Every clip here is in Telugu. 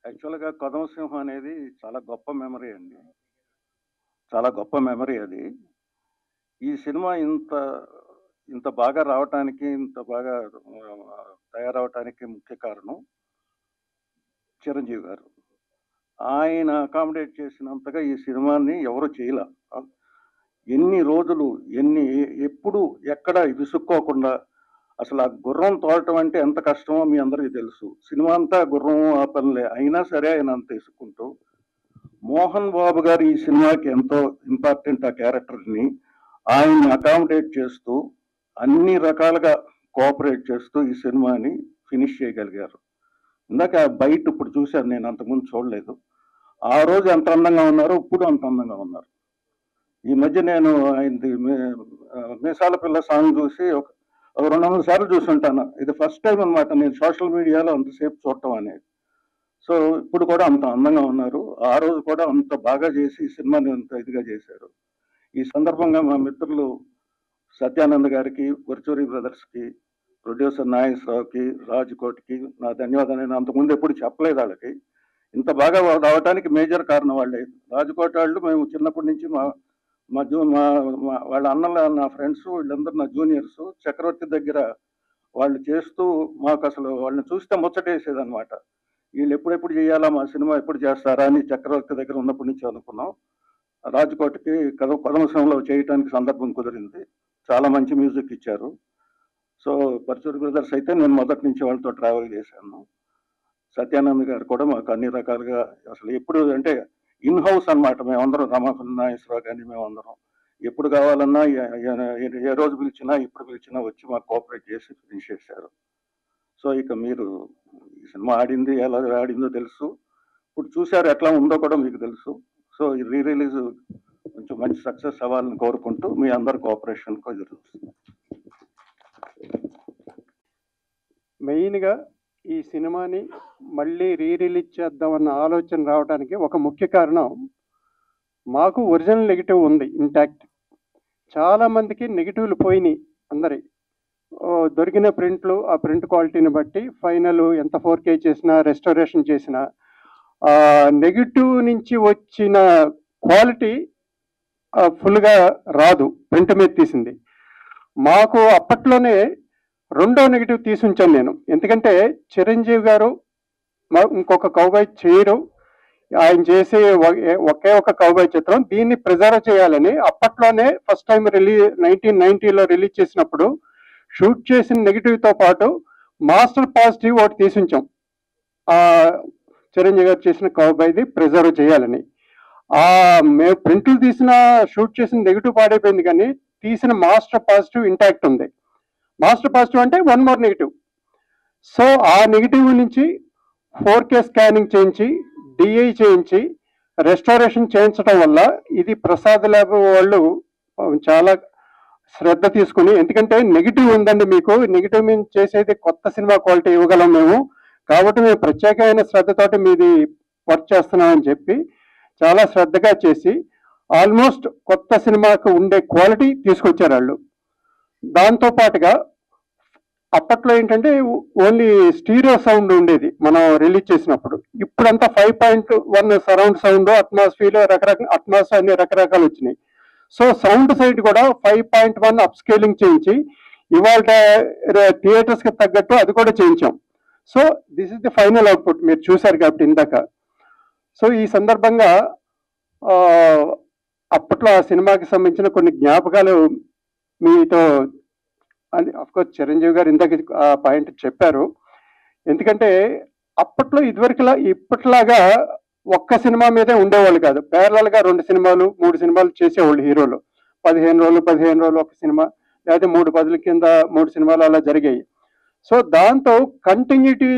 యాక్చువల్‌గా 'కథమసింహం' అనేది చాలా గొప్ప మెమరీ అండి. చాలా గొప్ప మెమరీ అది. ఈ సినిమా ఇంత బాగా రావటానికి, ఇంత బాగా తయారవ్వటానికి ముఖ్య కారణం చిరంజీవి గారు. ఆయన అకామిడేట్ చేసినంతగా ఈ సినిమాని ఎవరు చేయలా. ఆహ్, ఎన్ని రోజులు, ఎప్పుడు, ఎక్కడ విసుక్కోకుండా అసలు ఆ గుర్రం తోలటం అంటే ఎంత కష్టమో మీ అందరికీ తెలుసు. సినిమా అంతా గుర్రం ఆ పనులే. అయినా సరే ఆయన అంత ఇసుక్కుంటూ మోహన్ బాబు గారు ఈ సినిమాకి ఎంతో ఇంపార్టెంట్ ఆ క్యారెక్టర్‌ని ఆయన్ని అకామిడేట్ చేస్తూ, అన్ని రకాలుగా కోఆపరేట్ చేస్తూ ఈ సినిమాని ఫినిష్ చేయగలిగారు. ఇందాక బయట ఇప్పుడు చూశాను నేను అంతకుముందు చూడలేదు. ఆ రోజు ఎంత అందంగా ఉన్నారో ఇప్పుడు అంత అందంగా ఉన్నారు. ఈ మధ్య నేను ఆయనది 'మీసాల పిల్ల' సాంగ్ చూసి ఒక 200 సార్లు చూసుంటాను. ఇది ఫస్ట్ టైమ్ అనమాట నేను సోషల్ మీడియాలో అంతసేపు చూడటం అనేది. సో, ఇప్పుడు కూడా అంత అందంగా ఉన్నారు. ఆ రోజు కూడా అంత బాగా చేసి ఈ సినిమాని అంత ఇదిగా చేశారు. ఈ సందర్భంగా మా మిత్రులు సత్యానంద్ గారికి, వర్చూరి బ్రదర్స్‌కి, ప్రొడ్యూసర్ నాగేశ్వరరావుకి, రాజ్ కోటికి నా ధన్యవాదాలు. నేను అంతకుముందు ఎప్పుడు చెప్పలేదు ఆళ్ళకి. ఇంత బాగా రావటానికి మేజర్ కారణం వాళ్ళే. రాజ్‌కోట్ వాళ్ళు మేము చిన్నప్పటి నుంచి మా మా జూ మా మా వాళ్ళ అన్నల నా ఫ్రెండ్స్ వీళ్ళందరూ నా జూనియర్స్. చక్రవర్తి దగ్గర వాళ్ళు చేస్తూ మాకసలు వాళ్ళని చూస్తే ముచ్చటేసేదనమాట. వీళ్ళు ఎప్పుడెప్పుడు చేయాలా మా సినిమా ఎప్పుడు చేస్తారా అని చక్రవర్తి దగ్గర ఉన్నప్పటి నుంచి అనుకున్నాం. రాజ్‌కోట్‌కి కథమసంలో చేయటానికి సందర్భం కుదిరింది. చాలా మంచి మ్యూజిక్ ఇచ్చారు. సో, పరచూరి బ్రదర్స్ అయితే నేను మొదటి నుంచి వాళ్ళతో ట్రావెల్ చేశాను. సత్యానంద్ గారు కూడా మాకు అన్ని రకాలుగా అసలు ఎప్పుడు అంటే ఇన్ హౌస్ అనమాట మేమందరం రమాకాంత్ నాగేశ్వరరావు గాని మేమందరం. ఎప్పుడు కావాలన్నా ఏ రోజు పిలిచినా, ఎప్పుడు పిలిచినా వచ్చి మాకు కోఆపరేట్ చేసి ఫినిష్ చేశారు. సో, ఇక మీరు ఈ సినిమా ఆడింది ఎలా ఆడిందో తెలుసు. ఇప్పుడు చూసారు ఎట్లా ఉందో కూడా మీకు తెలుసు. సో, ఈ రీ రిలీజ్ కొంచెం మంచి సక్సెస్ అవ్వాలని కోరుకుంటూ మీ అందరి కోఆపరేషన్‌కు ఎదురుచూస్తున్నాను. మెయిన్‌గా ఈ సినిమాని మళ్ళీ రిలీజ్ చేద్దామన్న ఆలోచన రావడానికి ఒక ముఖ్య కారణం మాకు ఒరిజినల్ నెగెటివ్ ఉంది ఇంటాక్ట్. చాలామందికి నెగెటివ్‌లు పోయినాయి అందరి. దొరికిన ప్రింట్లు ఆ ప్రింట్ క్వాలిటీని బట్టి ఫైనల్ ఎంత 4K చేసినా, రెస్టోరేషన్ చేసినా నెగెటివ్ నుంచి వచ్చిన క్వాలిటీ ఫుల్‌గా రాదు ప్రింట్ మీద తీసింది. మాకు అప్పట్లోనే రెండో నెగటివ్ తీసుంచాను నేను. ఎందుకంటే చిరంజీవి గారు ఇంకొక కౌబాయ్ చేయరు. ఆయన చేసే ఒకే ఒక కౌబాయ్ చిత్రం. దీన్ని ప్రిజర్వ్ చేయాలని అప్పట్లోనే ఫస్ట్ టైం 1990లో రిలీజ్ చేసినప్పుడు షూట్ చేసిన నెగిటివ్తో పాటు మాస్టర్ పాజిటివ్ ఒకటి తీసుంచాం. చిరంజీవి గారు చేసిన కౌబాయ్ది ప్రిజర్వ్ చేయాలని. మేము ప్రింట్లు తీసిన షూట్ చేసిన నెగిటివ్ పాడైపోయింది, కానీ తీసిన మాస్టర్ పాజిటివ్ ఇంటాక్ట్ ఉంది. మాస్టర్ పాజిటివ్ అంటే వన్ మోర్ నెగిటివ్. సో ఆ నెగిటివ్ నుంచి 4K స్కానింగ్ చేయించి, డిఐ చేయించి, రెస్టోరేషన్ చేయించడం వల్ల ఇది ప్రసాద్ ల్యాబ్ వాళ్ళు చాలా శ్రద్ధ తీసుకుని, ఎందుకంటే నెగిటివ్ ఉందండి మీకు, నెగిటివ్ మేము చేసేది కొత్త సినిమా క్వాలిటీ ఇవ్వగలం మేము, కాబట్టి మేము ప్రత్యేకమైన శ్రద్ధతోటి మీది వర్క్ చేస్తున్నామని చెప్పి చాలా శ్రద్ధగా చేసి ఆల్మోస్ట్ కొత్త సినిమాకు ఉండే క్వాలిటీ తీసుకొచ్చారు వాళ్ళు. దాంతో పాటుగా అప్పట్లో ఏంటంటే ఓన్లీ స్టీరియో సౌండ్ ఉండేది మనం రిలీజ్ చేసినప్పుడు. ఇప్పుడంతా 5.1 సరౌండ్ సౌండ్, అట్మాస్ఫియర్ అట్మాస్ఫియర్ అన్ని రకరకాలు వచ్చినాయి. సో సౌండ్ సైడ్ కూడా 5.1 అప్ స్కేలింగ్ చేయించి ఇవాళ థియేటర్స్కి తగ్గట్టు అది కూడా చేయించాం. So this is the final output మీరు చూశారు కాబట్టి ఇందాక. సో ఈ సందర్భంగా అప్పట్లో ఆ సినిమాకి సంబంధించిన కొన్ని జ్ఞాపకాలు మీతో అని అఫ్కోర్స్ చిరంజీవి గారు ఇందాక ఆ పాయింట్ చెప్పారు. ఎందుకంటే అప్పట్లో ఇప్పట్లాగా ఒక్క సినిమా మీదే ఉండేవాళ్ళు కాదు. ప్యారలల్గా 2 సినిమాలు 3 సినిమాలు చేసేవాళ్ళు హీరోలు. 15 రోజులు ఒక సినిమా, లేకపోతే 3 పదుల కింద 3 సినిమాలు అలా జరిగాయి. సో దాంతో కంటిన్యూటీ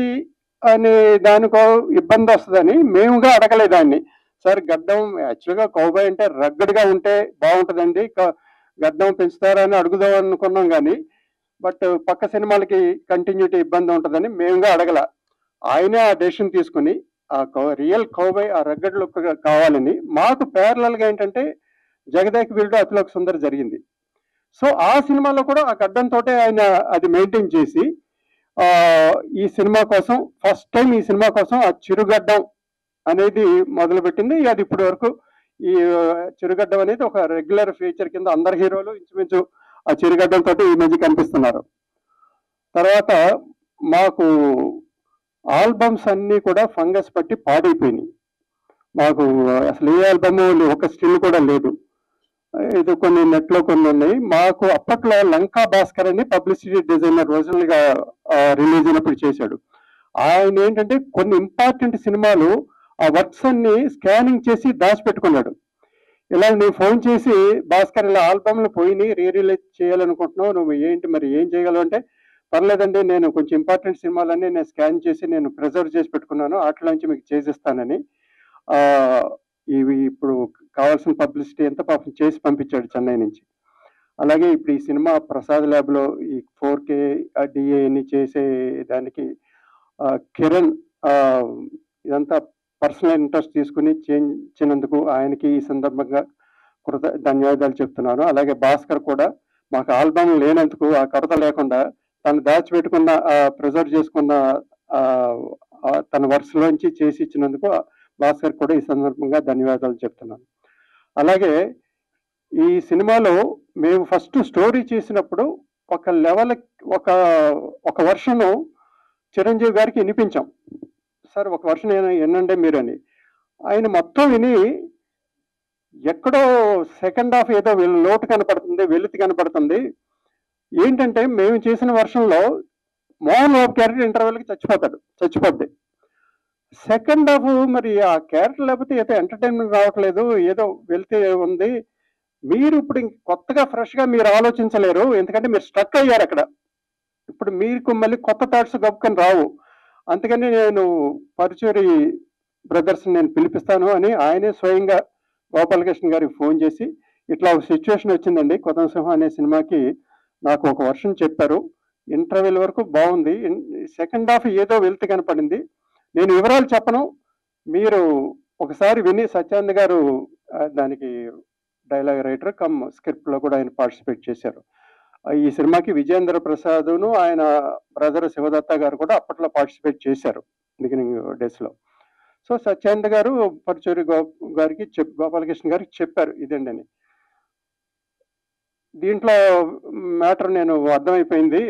అనే దానికో ఇబ్బంది వస్తుందని మేముగా అడగలేదాన్ని. సార్ గడ్డం యాక్చువల్గా కౌబాయ్ అంటే రగ్గడ్గా ఉంటే బాగుంటుందండి, గడ్డం పెంచుతారా అని అడుగుదాం అనుకున్నాం, కానీ బట్ పక్క సినిమాలకి కంటిన్యూటీ ఇబ్బంది ఉంటుందని మేముగా అడగల. ఆయనే ఆ డెసిషన్ తీసుకుని ఆ రియల్ కౌబాయ్ ఆ రగ్గడ్ లుక్ కావాలని మాకు ప్యారలల్గా ఏంటంటే జగదేక వీరుడు అతిలోక సుందరి జరిగింది. సో ఆ సినిమాలో కూడా ఆ గడ్డంతో ఆయన అది మెయింటైన్ చేసి ఈ సినిమా కోసం ఫస్ట్ టైం ఈ సినిమా కోసం ఆ చిరుగడ్డం అనేది మొదలుపెట్టింది. అది ఇప్పటి వరకు ఈ చిరుగడ్డం అనేది ఒక రెగ్యులర్ ఫీచర్ కింద అందరు హీరోలు ఇంచుమించు ఆ చిరుగడ్డంతో ఈ మధ్య కనిపిస్తున్నారు. తర్వాత మాకు ఆల్బమ్స్ అన్నీ కూడా ఫంగస్ పట్టి పాడైపోయినాయి. మాకు అసలు ఏ ఆల్బమ్ ఒక స్టిల్ కూడా లేదు. ఇది కొన్ని నెట్లో కొన్ని ఉన్నాయి. మాకు అప్పట్లో లంకా భాస్కర్ అని పబ్లిసిటీ డిజైనర్ ఒరిజినల్ గా రిలీజ్ అయినప్పుడు చేశాడు. ఆయన ఏంటంటే కొన్ని ఇంపార్టెంట్ సినిమాలు ఆ వర్క్స్ అన్ని స్కానింగ్ చేసి దాచిపెట్టుకున్నాడు. ఇలా నేను ఫోన్ చేసి భాస్కర్ ఇలా ఆల్బమ్లు పోయినాయి, రిలీజ్ చేయాలనుకుంటున్నావు, నువ్వు ఏంటి మరి ఏం చేయగలవు అంటే, పర్లేదండి నేను కొంచెం ఇంపార్టెంట్ సినిమాలన్నీ నేను స్కాన్ చేసి నేను ప్రిజర్వ్ చేసి పెట్టుకున్నాను, వాటిలోంచి మీకు చేసిస్తానని ఇవి ఇప్పుడు కావాల్సిన పబ్లిసిటీ ఎంత పాపం చేసి పంపించాడు చెన్నై నుంచి. అలాగే ఇప్పుడు ఈ సినిమా ప్రసాద్ ల్యాబ్లో ఈ 4K డిఏని చేసే దానికి కిరణ్ ఇదంతా పర్సనల్ ఇంట్రెస్ట్ తీసుకుని చేయించినందుకు ఆయనకి ఈ సందర్భంగా ధన్యవాదాలు చెప్తున్నాను. అలాగే భాస్కర్ కూడా మాకు ఆల్బమ్ లేనందుకు ఆ కొరత లేకుండా తను దాచిపెట్టుకున్న ప్రిజర్వ్ చేసుకున్న తన వర్క్స్లోంచి చేసి ఇచ్చినందుకు భాస్కర్ కూడా ఈ సందర్భంగా ధన్యవాదాలు చెప్తున్నాను. అలాగే ఈ సినిమాలో మేము ఫస్ట్ స్టోరీ చేసినప్పుడు ఒక లెవెల్ ఒక వర్షను చిరంజీవి గారికి వినిపించాం. సార్ ఒక వర్షన్ వినండి మీరు అని. ఆయన మొత్తం విని ఎక్కడో సెకండ్ హాఫ్ ఏదో లోటు కనపడుతుంది, వెలుతి కనపడుతుంది. ఏంటంటే మేము చేసిన వర్షన్లో Mohan Babu character ఇంటర్వెల్కి చచ్చిపోద్ది. Second half మరి ఆ క్యారెక్టర్ లేకపోతే ఏదో ఎంటర్టైన్మెంట్ రావట్లేదు, ఏదో వెళ్తే ఉంది. మీరు ఇప్పుడు కొత్తగా ఫ్రెష్గా మీరు ఆలోచించలేరు, ఎందుకంటే మీరు స్ట్రక్ అయ్యారు అక్కడ. ఇప్పుడు మీకు మళ్ళీ కొత్త థాట్స్ గొప్పకని రావు. అందుకని నేను పరుచూరి బ్రదర్స్ నేను పిలిపిస్తాను అని ఆయనే స్వయంగా గోపాలకృష్ణ గారికి ఫోన్ చేసి ఇట్లా ఒక సిచ్యువేషన్ వచ్చిందండి, కొత్త సింహం అనే సినిమాకి నాకు ఒక వర్షన్ చెప్పారు, ఇంటర్వెల్ వరకు బాగుంది, సెకండ్ హాఫ్ ఏదో వెళ్తే కనపడింది, నేను వివరాలు చెప్పను, మీరు ఒకసారి విని. సత్యానంద్ గారు దానికి డైలాగ్ రైటర్ కమ్ స్క్రిప్ట్లో కూడా ఆయన పార్టిసిపేట్ చేశారు. ఈ సినిమాకి విజయేంద్ర ప్రసాద్ను ఆయన బ్రదర్ శివదత్త గారు కూడా అప్పట్లో పార్టిసిపేట్ చేశారు బిగినింగ్ డేస్లో. సో సత్యానంద్ గారు పరుచూరి గారికి గోపాలకృష్ణ గారికి చెప్పారు ఇదండి అని. దీంట్లో మ్యాటర్ నేను అర్థమైపోయింది,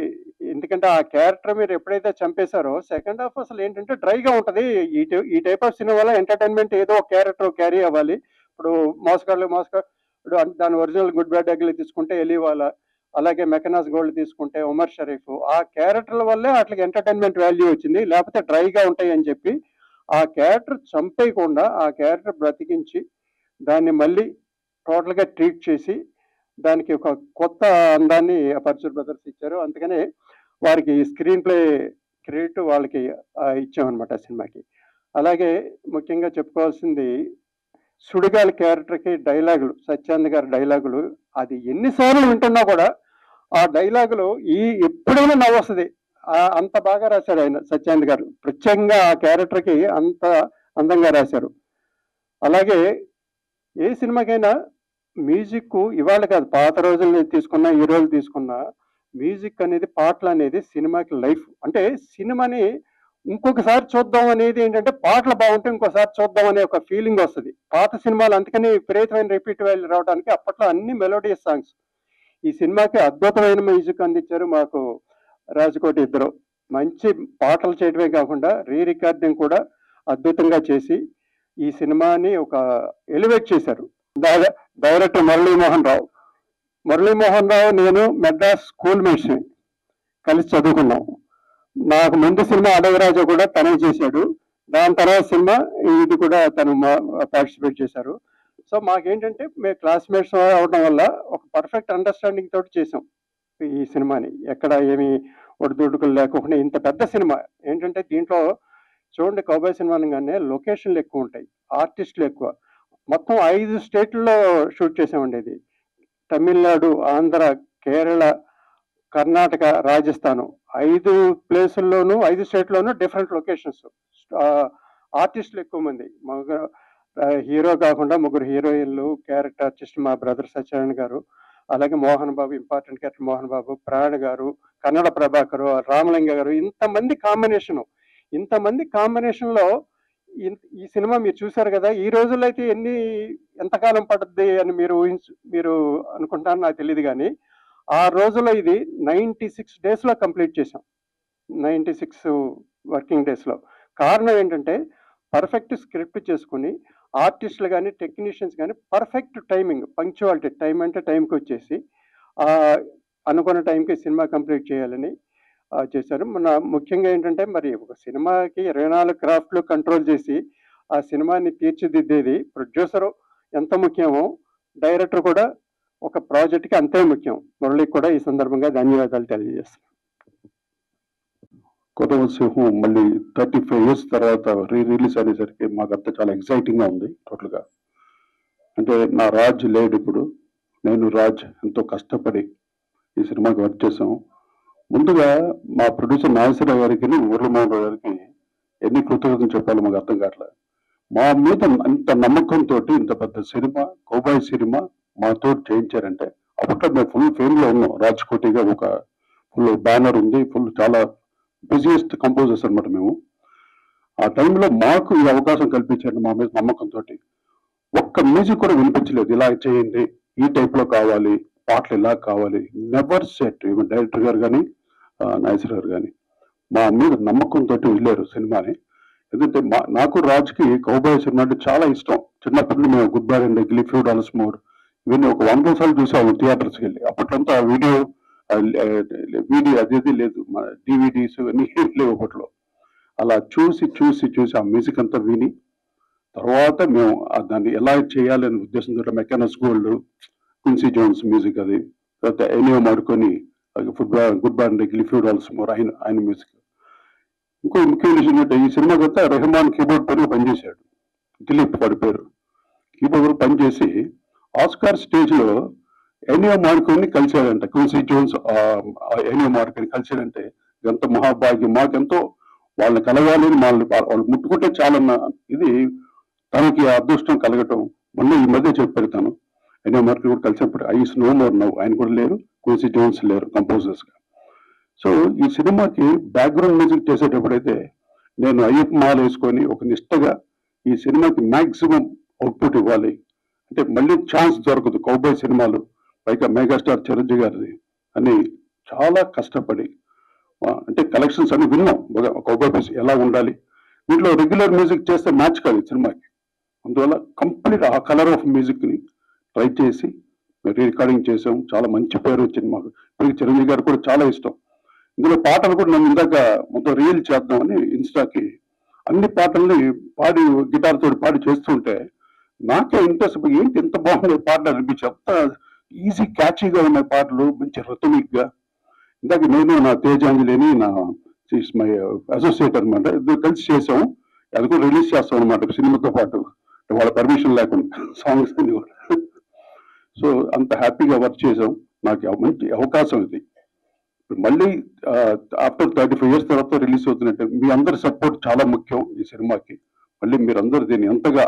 ఎందుకంటే ఆ క్యారెక్టర్ మీరు ఎప్పుడైతే చంపేశారో సెకండ్ హాఫ్ అసలు ఏంటంటే డ్రైగా ఉంటుంది. ఈ టైప్ ఆఫ్ సినిమాలో ఎంటర్టైన్మెంట్ ఏదో ఒక క్యారెక్టర్ క్యారీ అవ్వాలి. ఇప్పుడు మోసగాళ్ళు ఇప్పుడు దాని ఒరిజినల్ గుడ్ బ్యాడ్ అగ్లీ తీసుకుంటే ఎలీవాలా, అలాగే మెకనాస్ గోల్డ్ తీసుకుంటే ఉమర్ షరీఫ్, ఆ క్యారెక్టర్ల వల్లే వాటికి ఎంటర్టైన్మెంట్ వాల్యూ వచ్చింది, లేకపోతే డ్రైగా ఉంటాయి అని చెప్పి ఆ క్యారెక్టర్ చంపేయకుండా ఆ క్యారెక్టర్ బ్రతికించి దాన్ని మళ్ళీ టోటల్గా ట్రీట్ చేసి దానికి ఒక కొత్త అందాన్ని పరుచూరి బ్రదర్స్ ఇచ్చారు. అందుకనే వారికి స్క్రీన్ ప్లే క్రెడిట్ వాళ్ళకి ఇచ్చామన్నమాట సినిమాకి. అలాగే ముఖ్యంగా చెప్పుకోవాల్సింది సుడిగాలి క్యారెక్టర్కి డైలాగులు, సత్యానంద్ గారి డైలాగులు, అది ఎన్నిసార్లు వింటున్నా కూడా ఆ డైలాగులు ఎప్పుడైనా నవ్వు వస్తుంది, అంత బాగా రాశాడు ఆయన సత్యానంద్ గారు. ప్రత్యేకంగా ఆ క్యారెక్టర్కి అంత అందంగా రాశారు. అలాగే ఏ సినిమాకైనా మ్యూజిక్ ఇవాళ కాదు, పాత రోజులు తీసుకున్నా ఈ రోజులు తీసుకున్నా మ్యూజిక్ అనేది, పాటలు అనేది సినిమాకి లైఫ్. అంటే సినిమాని ఇంకొకసారి చూద్దాం అనేది ఏంటంటే పాటలు బాగుంటే ఇంకోసారి చూద్దాం అనే ఒక ఫీలింగ్ వస్తుంది. పాత సినిమాలు అందుకని విపరీతమైన రిపీట్ వాల్యూ రావడానికి అప్పట్లో అన్ని మెలోడియస్ సాంగ్స్. ఈ సినిమాకి అద్భుతమైన మ్యూజిక్ అందించారు మాకు రాజకోటి ఇద్దరు. మంచి పాటలు చేయడమే కాకుండా రికార్డింగ్ కూడా అద్భుతంగా చేసి ఈ సినిమాని ఒక ఎలివేట్ చేశారు. డైరెక్టర్ మురళీమోహన్ రావు నేను మెడ్రాస్ స్కూల్ మేట్స్ని కలిసి చదువుకున్నాం. నాకు ముందు సినిమా అడవిరాజా కూడా తనే చేశాడు, దాని తర్వాత సినిమా ఇది కూడా తను పార్టిసిపేట్ చేశారు. సో మాకేంటంటే మేము క్లాస్మేట్స్ అవడం వల్ల ఒక పర్ఫెక్ట్ అండర్స్టాండింగ్ తోటి చేసాం ఈ సినిమాని. ఎక్కడ ఏమి ఒడిదుడుకులు లేకుండా ఇంత పెద్ద సినిమా ఏంటంటే దీంట్లో చూడండి, కౌబాయ్ సినిమా అనగానే లొకేషన్లు ఎక్కువ ఉంటాయి, ఆర్టిస్టులు ఎక్కువ. మొత్తం 5 స్టేట్లలో షూట్ చేసామండి. ఇది తమిళనాడు, ఆంధ్ర, కేరళ, కర్ణాటక, రాజస్థాను, 5 ప్లేసుల్లోనూ 5 స్టేట్లోనూ డిఫరెంట్ లొకేషన్స్. ఆర్టిస్టులు ఎక్కువ మంది, హీరో కాకుండా 3 హీరోయిన్లు, క్యారెక్టర్ ఆర్టిస్ట్ మా బ్రదర్ సత్యనారాయణ గారు, అలాగే Mohan Babu, important character Mohan Babu, PRAN గారు, కన్నడ ప్రభాకరు, రామలింగ గారు, ఇంతమంది కాంబినేషన్లో ఈ సినిమా మీరు చూశారు కదా, ఈ రోజుల్లో అయితే ఎంతకాలం పడుద్ది అని మీరు అనుకుంటారు నాకు తెలియదు, కానీ ఆ రోజుల్లో ఇది 96 డేస్లో కంప్లీట్ చేసాం. 96 వర్కింగ్ డేస్లో. కారణం ఏంటంటే పర్ఫెక్ట్ స్క్రిప్ట్ చేసుకుని ఆర్టిస్టులు కానీ టెక్నీషియన్స్ కానీ పర్ఫెక్ట్ టైమింగ్, పంక్చువాలిటీ, టైం అంటే టైంకి వచ్చేసి అనుకున్న టైంకి సినిమా కంప్లీట్ చేయాలని చేశారు. ముఖ్యంగా ఏంటంటే మరి ఒక సినిమాకి 24 క్రాఫ్ట్లు కంట్రోల్ చేసి ఆ సినిమాని తీర్చిదిద్దేది ప్రొడ్యూసరు ఎంత ముఖ్యమో డైరెక్టర్ కూడా ఒక ప్రాజెక్ట్కి అంతే ముఖ్యం. మురళికి కూడా ఈ సందర్భంగా ధన్యవాదాలు తెలియజేస్తున్నాను. కొత్త సింహం మళ్ళీ 35 years తర్వాత రిలీజ్ అనేసరికి మాకంతా చాలా ఎక్సైటింగ్గా ఉంది. టోటల్గా అంటే నా రాజ్ లేడు ఇప్పుడు, నేను రాజ్ ఎంతో కష్టపడి ఈ సినిమాకి వర్క్ చేసాం. ముందుగా మా ప్రొడ్యూసర్ నాగేశ్వరరావు గారికి, మురళీమోహన్ రావు గారికి ఎన్ని కృతజ్ఞతలు చెప్పాలో మాకు అర్థం కావట్లేదు. మా మీద అంత నమ్మకంతో ఇంత పెద్ద సినిమా, కౌబాయ్ సినిమా మాతో చేయించారంటే అప్పట్లో మేము ఫుల్ ఫేమ్లో ఉన్నాం. రాజ్కోటిగా ఒక ఫుల్ బ్యానర్ ఉంది, ఫుల్ చాలా బిజియెస్ట్ కంపోజర్స్ అనమాట మేము. ఆ టైంలో మాకు ఈ అవకాశం కల్పించారు మా మీద నమ్మకంతో. ఒక్క మ్యూజిక్ కూడా వినిపించలేదు, ఇలా చేయండి, ఈ టైప్లో కావాలి, పాటలు ఇలా కావాలి, నెవర్ సెట్. ఈవెన్ డైరెక్టర్ గారు కానీ నాగేశ్వర గారు కానీ మా మీద నమ్మకంతో వెళ్ళారు సినిమాని. ఎందుకంటే నాకు రాజ్కి కౌబాయ్ సినిమా అంటే చాలా ఇష్టం. చిన్నప్పటి మేము good bye and ugly few dollars more ఇవన్నీ ఒక 100 సార్లు చూసాము థియేటర్స్కి వెళ్ళి. అప్పట్లంతా వీడియో అదేది లేదు, మన డివిడీస్ అన్నీ లేవు అప్పట్లో. అలా చూసి చూసి చూసి ఆ మ్యూజిక్ అంతా విని తర్వాత మేము దాన్ని ఎలా చేయాలనే ఉద్దేశంతో Mackenna's gold, Quincy Jones music, అది తర్వాత Ennio Morricone good bye and ugly few dollars more ఆయన మ్యూజిక్. ఇంకో ముఖ్యమైన విషయం ఏంటంటే ఈ సినిమా కొత్త రెహమాన్ కీబోర్డ్ పైన పనిచేశాడు. దిలీప్ వాడి పేరు. కీబోర్డ్ పనిచేసి ఆస్కార్ స్టేజ్లో ఎనియో మార్కోని కలిశాడంట. క్విన్సీ జోన్స్ ఎనియో మార్కోని కలిశాడంటే ఎంత మహాభాగ్యం, మాకెంతో వాళ్ళని కలగాలి, వాళ్ళు ముట్టుకుంటే చాలన్న ఇది తనకి అదృష్టం కలగటం. మొన్న ఈ మధ్య చెప్పారు తను ఎనియో మార్కో కూడా కలిసినప్పుడు ఐస్ నో మోర్ నవ్వు, ఆయన కూడా లేరు, క్విన్సీ జోన్స్ లేరు కంపోజర్స్గా. సో ఈ సినిమాకి బ్యాక్గ్రౌండ్ మ్యూజిక్ చేసేటప్పుడైతే నేను అయ్యప్ప మాల వేసుకొని ఒక నిష్టగా ఈ సినిమాకి మ్యాక్సిమం అవుట్పుట్ ఇవ్వాలి. అంటే మళ్ళీ ఛాన్స్ దొరకదు కౌబాయ్ సినిమాలు, పైగా మెగాస్టార్ చిరంజీవి గారిది అని చాలా కష్టపడి అంటే కలెక్షన్స్ అన్ని విన్నాం. కౌబాయ్ పీస్ ఎలా ఉండాలి, దీంట్లో రెగ్యులర్ మ్యూజిక్ చేస్తే మ్యాచ్ కాదు సినిమాకి. అందువల్ల కంప్లీట్ ఆ కలర్ ఆఫ్ మ్యూజిక్ని ట్రై చేసి రికార్డింగ్ చేసాం. చాలా మంచి పేరు వచ్చింది మాకు. ఇప్పటికి చిరంజీవి గారు కూడా చాలా ఇష్టం. ఇందులో పాటలు కూడా నన్ను ఇందాక మొత్తం రీల్ చేద్దామని ఇన్స్టాకి అన్ని పాటల్ని పాడి గిటార్ తోటి పాడి చేస్తుంటే నాకే ఇంట్రెస్ట్, ఏంటి ఎంత బాగుండే పాటలు అనిపించి, అంత ఈజీ క్యాచీగా ఉన్న పాటలు, మంచి రిథమిక్గా. ఇందాక నేను నా తేజాంజలిని నా మై అసోసియేట్ అనమాట, ఇద్దరు కలిసి చేసాం. అది కూడా రిలీజ్ చేస్తాం అనమాట సినిమాతో పాటు, వాళ్ళ పర్మిషన్ లేకుండా సాంగ్స్ అన్ని కూడా. సో అంత హ్యాపీగా వర్క్ చేసాం. నాకు మంచి అవకాశం ఇది. మళ్ళీ ఆఫ్టర్ 35 years తర్వాత రిలీజ్ అవుతున్నట్టు మీ అందరి సపోర్ట్ చాలా ముఖ్యం ఈ సినిమాకి. మళ్ళీ మీరందరూ దీన్ని ఎంతగా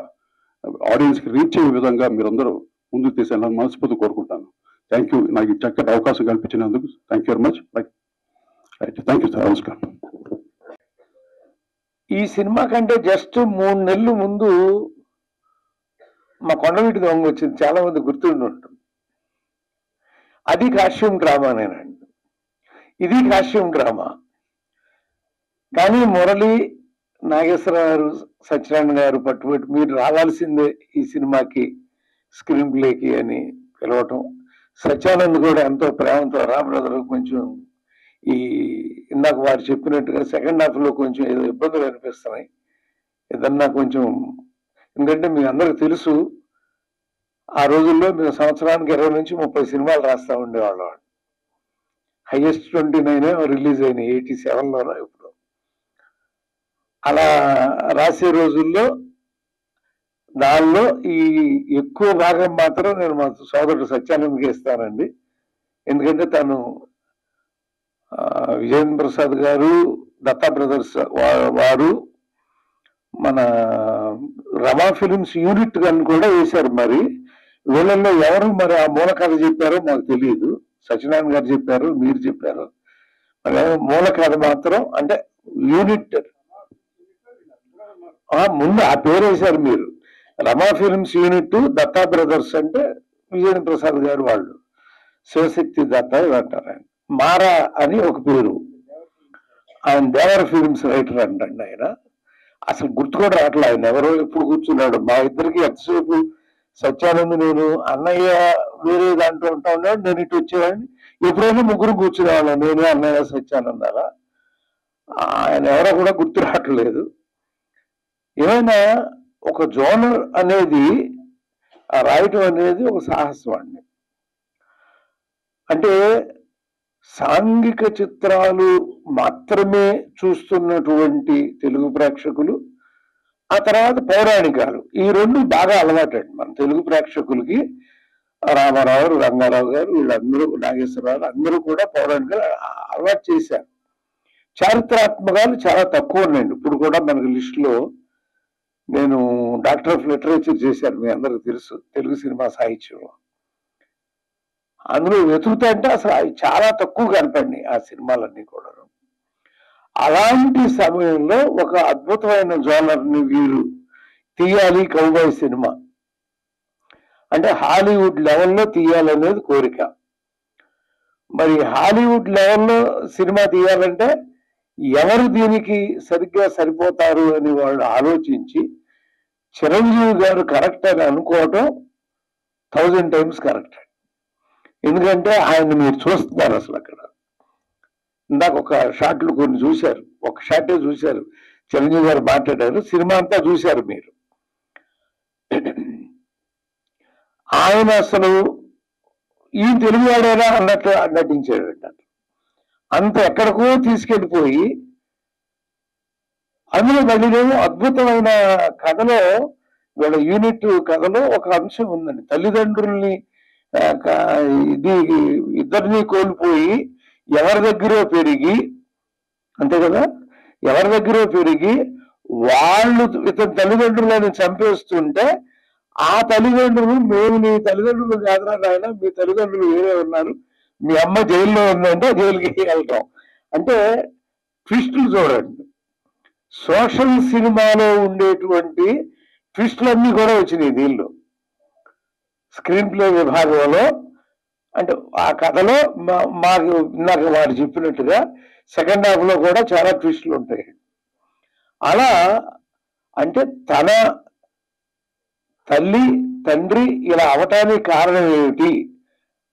ఆడియన్స్కి రీచ్ అయ్యే విధంగా మీరందరూ ముందుకు తీసేయాలని మనస్ఫూర్తి కోరుకుంటాను. థ్యాంక్ యూ, నాకు ఈ చక్కటి అవకాశం కల్పించినందుకు. Thank you very much. Right, thank you sir, నమస్కారం. ఈ సినిమా కంటే జస్ట్ 3 నెలలు ముందు మా కొండవీటి దొంగ వచ్చింది, చాలా మంది గుర్తుండి ఉంటుంది. అది కాస్ట్యూమ్ డ్రామానేనండి, ఇది కాస్ట్యూమ్ డ్రామా. కానీ మురళి, నాగేశ్వర గారు, సత్యనారాయణ గారు పట్టుబట్టి మీరు రావాల్సిందే ఈ సినిమాకి స్క్రీన్ ప్లేకి అని పిలవటం. సత్యానంద్ కూడా ఎంతో ప్రేమతో రామరాజు కొంచెం ఇందాక వారు చెప్పినట్టుగా సెకండ్ హాఫ్లో కొంచెం ఏదో ఇబ్బందులు అనిపిస్తున్నాయి, ఏదన్నా కొంచెం. ఎందుకంటే మీకు అందరికి తెలుసు ఆ రోజుల్లో మేము సంవత్సరానికి 20 నుంచి 30 సినిమాలు రాస్తా ఉండేవాళ్ళం. హైయెస్ట్ 29 రిలీజ్ అయినాయి 87లోనో ఇప్పుడు. అలా రాసే రోజుల్లో దానిలో ఈ ఎక్కువ భాగం మాత్రం నేను మా సోదరుడు సత్యానందకి ఇస్తానండి. ఎందుకంటే తను విజయేంద్ర ప్రసాద్ గారు, దత్తా బ్రదర్స్ వారు మన రమా ఫిలిమ్స్ యూనిట్ అని కూడా వేశారు. మరి వీళ్ళల్లో ఎవరు మరి ఆ మూల కథ చెప్పారో మాకు తెలియదు. సత్యనారాయణ గారు చెప్పారు, మీరు చెప్పారు. మరి మూల కథ మాత్రం అంటే యూనిట్ ముందు ఆ పేరు వేశారు మీరు. రమా ఫిల్మ్స్ యూనిట్ దత్తా బ్రదర్స్ అంటే విజయేంద్ర ప్రసాద్ గారు వాళ్ళు, శివశక్తి దత్తా అంటారు ఆయన. మారా అని ఒక పేరు, ఆయన దేవర ఫిల్మ్స్ రైటర్ అంటండి ఆయన. అసలు గుర్తు కూడా రావట్లే ఆయన ఎవరో ఎప్పుడు కూర్చున్నాడు. మా ఇద్దరికి ఎంతసేపు సత్యానంద్ నేను అన్నయ్య వేరే దాంట్లో ఉంటా ఉన్నాడు, నేను ఇటు వచ్చేవాడిని. ఎప్పుడైనా ముగ్గురు కూర్చునేవాళ్ళం, నేను అన్నయ్య సత్యానంద్ అలా. ఆయన ఎవరో కూడా గుర్తు రావట్లేదు. ఏమైనా ఒక జోనర్ అనేది రాయటం అనేది ఒక సాహసం అండి. అంటే సాంఘిక చిత్రాలు మాత్రమే చూస్తున్నటువంటి తెలుగు ప్రేక్షకులు, ఆ తర్వాత పౌరాణికాలు, ఈ రెండు బాగా అలవాటండి మన తెలుగు ప్రేక్షకులకి. రామారావు, రంగారావు గారు, వీళ్ళందరూ, నాగేశ్వరరావు అందరూ కూడా పౌరాణికాలు అలవాటు చేశారు. చారిత్రాత్మకాలు చాలా తక్కువ ఉన్నాయండి ఇప్పుడు కూడా మనకి లిస్టులో. నేను డాక్టర్ ఆఫ్ లిటరేచర్ చేశాను, మీ అందరికి తెలుసు, తెలుగు సినిమా సాహిత్యంలో. అందులో వెతుకుతా అంటే అసలు అవి చాలా తక్కువ కనపడి ఆ సినిమాలన్నీ కూడా. అలాంటి సమయంలో ఒక అద్భుతమైన జోనర్ని వీరు తీయాలి, కౌబాయ్ సినిమా అంటే హాలీవుడ్ లెవెల్లో తీయాలనేది కోరిక. మరి హాలీవుడ్ లెవెల్లో సినిమా తీయాలంటే ఎవరు దీనికి సరిగ్గా సరిపోతారు అని వాళ్ళు ఆలోచించి చిరంజీవి గారు కరెక్ట్ అని అనుకోవటం 1000 times కరెక్ట్. ఎందుకంటే ఆయన మీరు చూస్తున్నారు అసలు అక్కడ. ఇందాక ఒక షాట్లు కొన్ని చూశారు, ఒక షాటే చూశారు, చిరంజీవి గారు మాట్లాడారు, సినిమా అంతా చూశారు మీరు. ఆయన అసలు ఈ తెలుగువాడేనా అన్నట్టు నటించాడు. అంత ఎక్కడికో తీసుకెళ్ళిపోయి అందులో మళ్ళీనేమో అద్భుతమైన కథలో, వీళ్ళ యూనిట్ కథలో ఒక అంశం ఉందండి. తల్లిదండ్రుల్ని ఇది ఇద్దరిని కోల్పోయి ఎవరి దగ్గర పెరిగి, అంతే కదా, ఎవరి దగ్గర పెరిగి వాళ్ళు ఇతని తల్లిదండ్రులను చంపేస్తుంటే ఆ తల్లిదండ్రులు, మేము నీ తల్లిదండ్రులు కాదురా నాయన, మీ తల్లిదండ్రులు వేరే ఉన్నారు, మీ అమ్మ జైల్లో ఉందంటే జైలుకి వెళ్తాం. అంటే ట్విస్టులు చూడండి. సోషల్ సినిమాలో ఉండేటువంటి ట్విస్టులన్నీ కూడా వచ్చినాయి దీనిలో. స్క్రీన్ ప్లే విభాగంలో అంటే ఆ కథలో మాకు ఇందాక వారు చెప్పినట్టుగా సెకండ్ హాఫ్ లో కూడా చాలా ట్విస్టులు ఉంటాయి. అలా అంటే తన తల్లి తండ్రి ఇలా అవటానికి కారణం ఏమిటి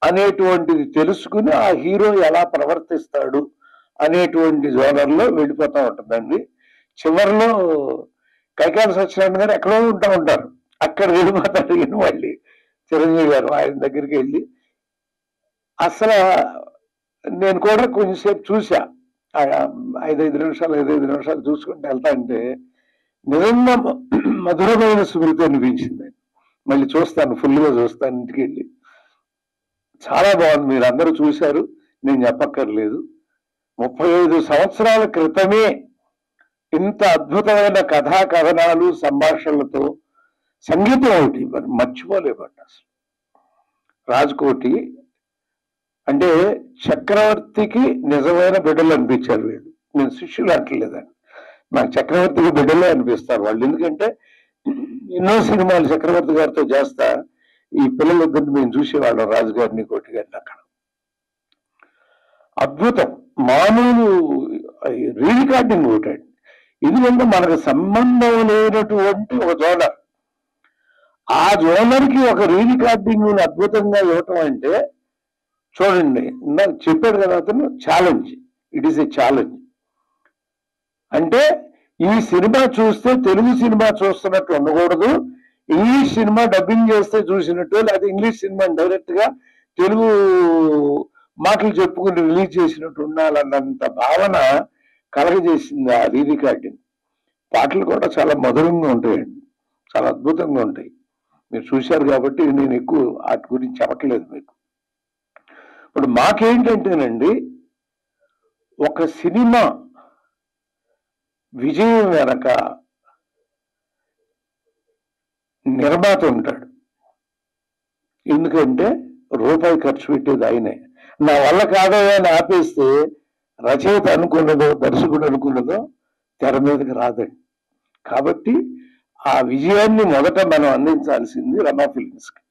అనేటువంటిది తెలుసుకుని ఆ హీరో ఎలా ప్రవర్తిస్తాడు అనేటువంటి జోనర్లో వెళ్ళిపోతూ ఉంటుందండి. చివరిలో కైకాల సత్యనారాయణ గారు ఎక్కడో ఉంటారు, అక్కడ వెళ్ళిపోతాడు. మళ్ళీ చిరంజీవి గారు ఆయన దగ్గరికి వెళ్ళి అసలు నేను కూడా కొంచెంసేపు చూసా, 5 నిమిషాలు చూసుకుంటూ వెళ్తా అంటే నిజంగా మధురమైన స్మృతి అనిపించింది. మళ్ళీ చూస్తాను, ఫుల్గా చూస్తాను ఇంటికి వెళ్ళి. చాలా బాగుంది, మీరు అందరూ చూశారు, నేను చెప్పక్కర్లేదు. 35 సంవత్సరాల క్రితమే ఇంత అద్భుతమైన కథా కథనాలు సంభాషణలతో, సంగీతం ఒకటి మరి మర్చిపోలేమండి అసలు. రాజ్కోటి అంటే చక్రవర్తికి నిజమైన బిడ్డలు అనిపించారు వీళ్ళు. నేను శిష్యులు అంటలేదండి, నాకు చక్రవర్తికి బిడ్డలే అనిపిస్తారు వాళ్ళు. ఎందుకంటే ఎన్నో సినిమాలు చక్రవర్తి గారితో చేస్తా ఈ పిల్లలిద్దరిని మేము చూసేవాళ్ళం, రాజు గారిని, కోటి గారిని. అక్కడ అద్భుతం, మామూలు రీరికార్డింగ్ ఒకటండి. ఎందుకంటే మనకు సంబంధం లేనటువంటి ఒక జోనర్, ఆ జోనర్కి ఒక రీరికార్డింగ్ అద్భుతంగా ఇవ్వటం అంటే చూడండి. నాకు చెప్పాడు కదా అతను, challenge, it is a challenge. అంటే ఈ సినిమా చూస్తే తెలుగు సినిమా చూస్తున్నట్టు ఉండకూడదు, ఇంగ్లీష్ సినిమా డబ్బింగ్ చేస్తే చూసినట్టు, లేదా ఇంగ్లీష్ సినిమా డైరెక్ట్ గా తెలుగు మాటలు చెప్పుకుని రిలీజ్ చేసినట్టు ఉండాలన్నంత భావన కలగజేసింది ఆ రీరికార్డింగ్. పాటలు కూడా చాలా మధురంగా ఉంటాయండి, చాలా అద్భుతంగా ఉంటాయి. మీరు చూశారు కాబట్టి నేను ఎక్కువ వాటి గురించి చెప్పట్లేదు మీకు. ఇప్పుడు మాకేంటంటేనండి, ఒక సినిమా విజయం వెనక నిర్మాత ఉంటాడు. ఎందుకంటే రూపాయి ఖర్చు పెట్టేది ఆయనే. నా వల్ల కాదయా అని ఆపేస్తే రచయిత అనుకున్నదో, దర్శకుడు అనుకున్నదో తెర మీదకి రాదండి. కాబట్టి ఆ విజయాన్ని మొదట మనం అందించాల్సింది రమా ఫిల్మ్స్కి,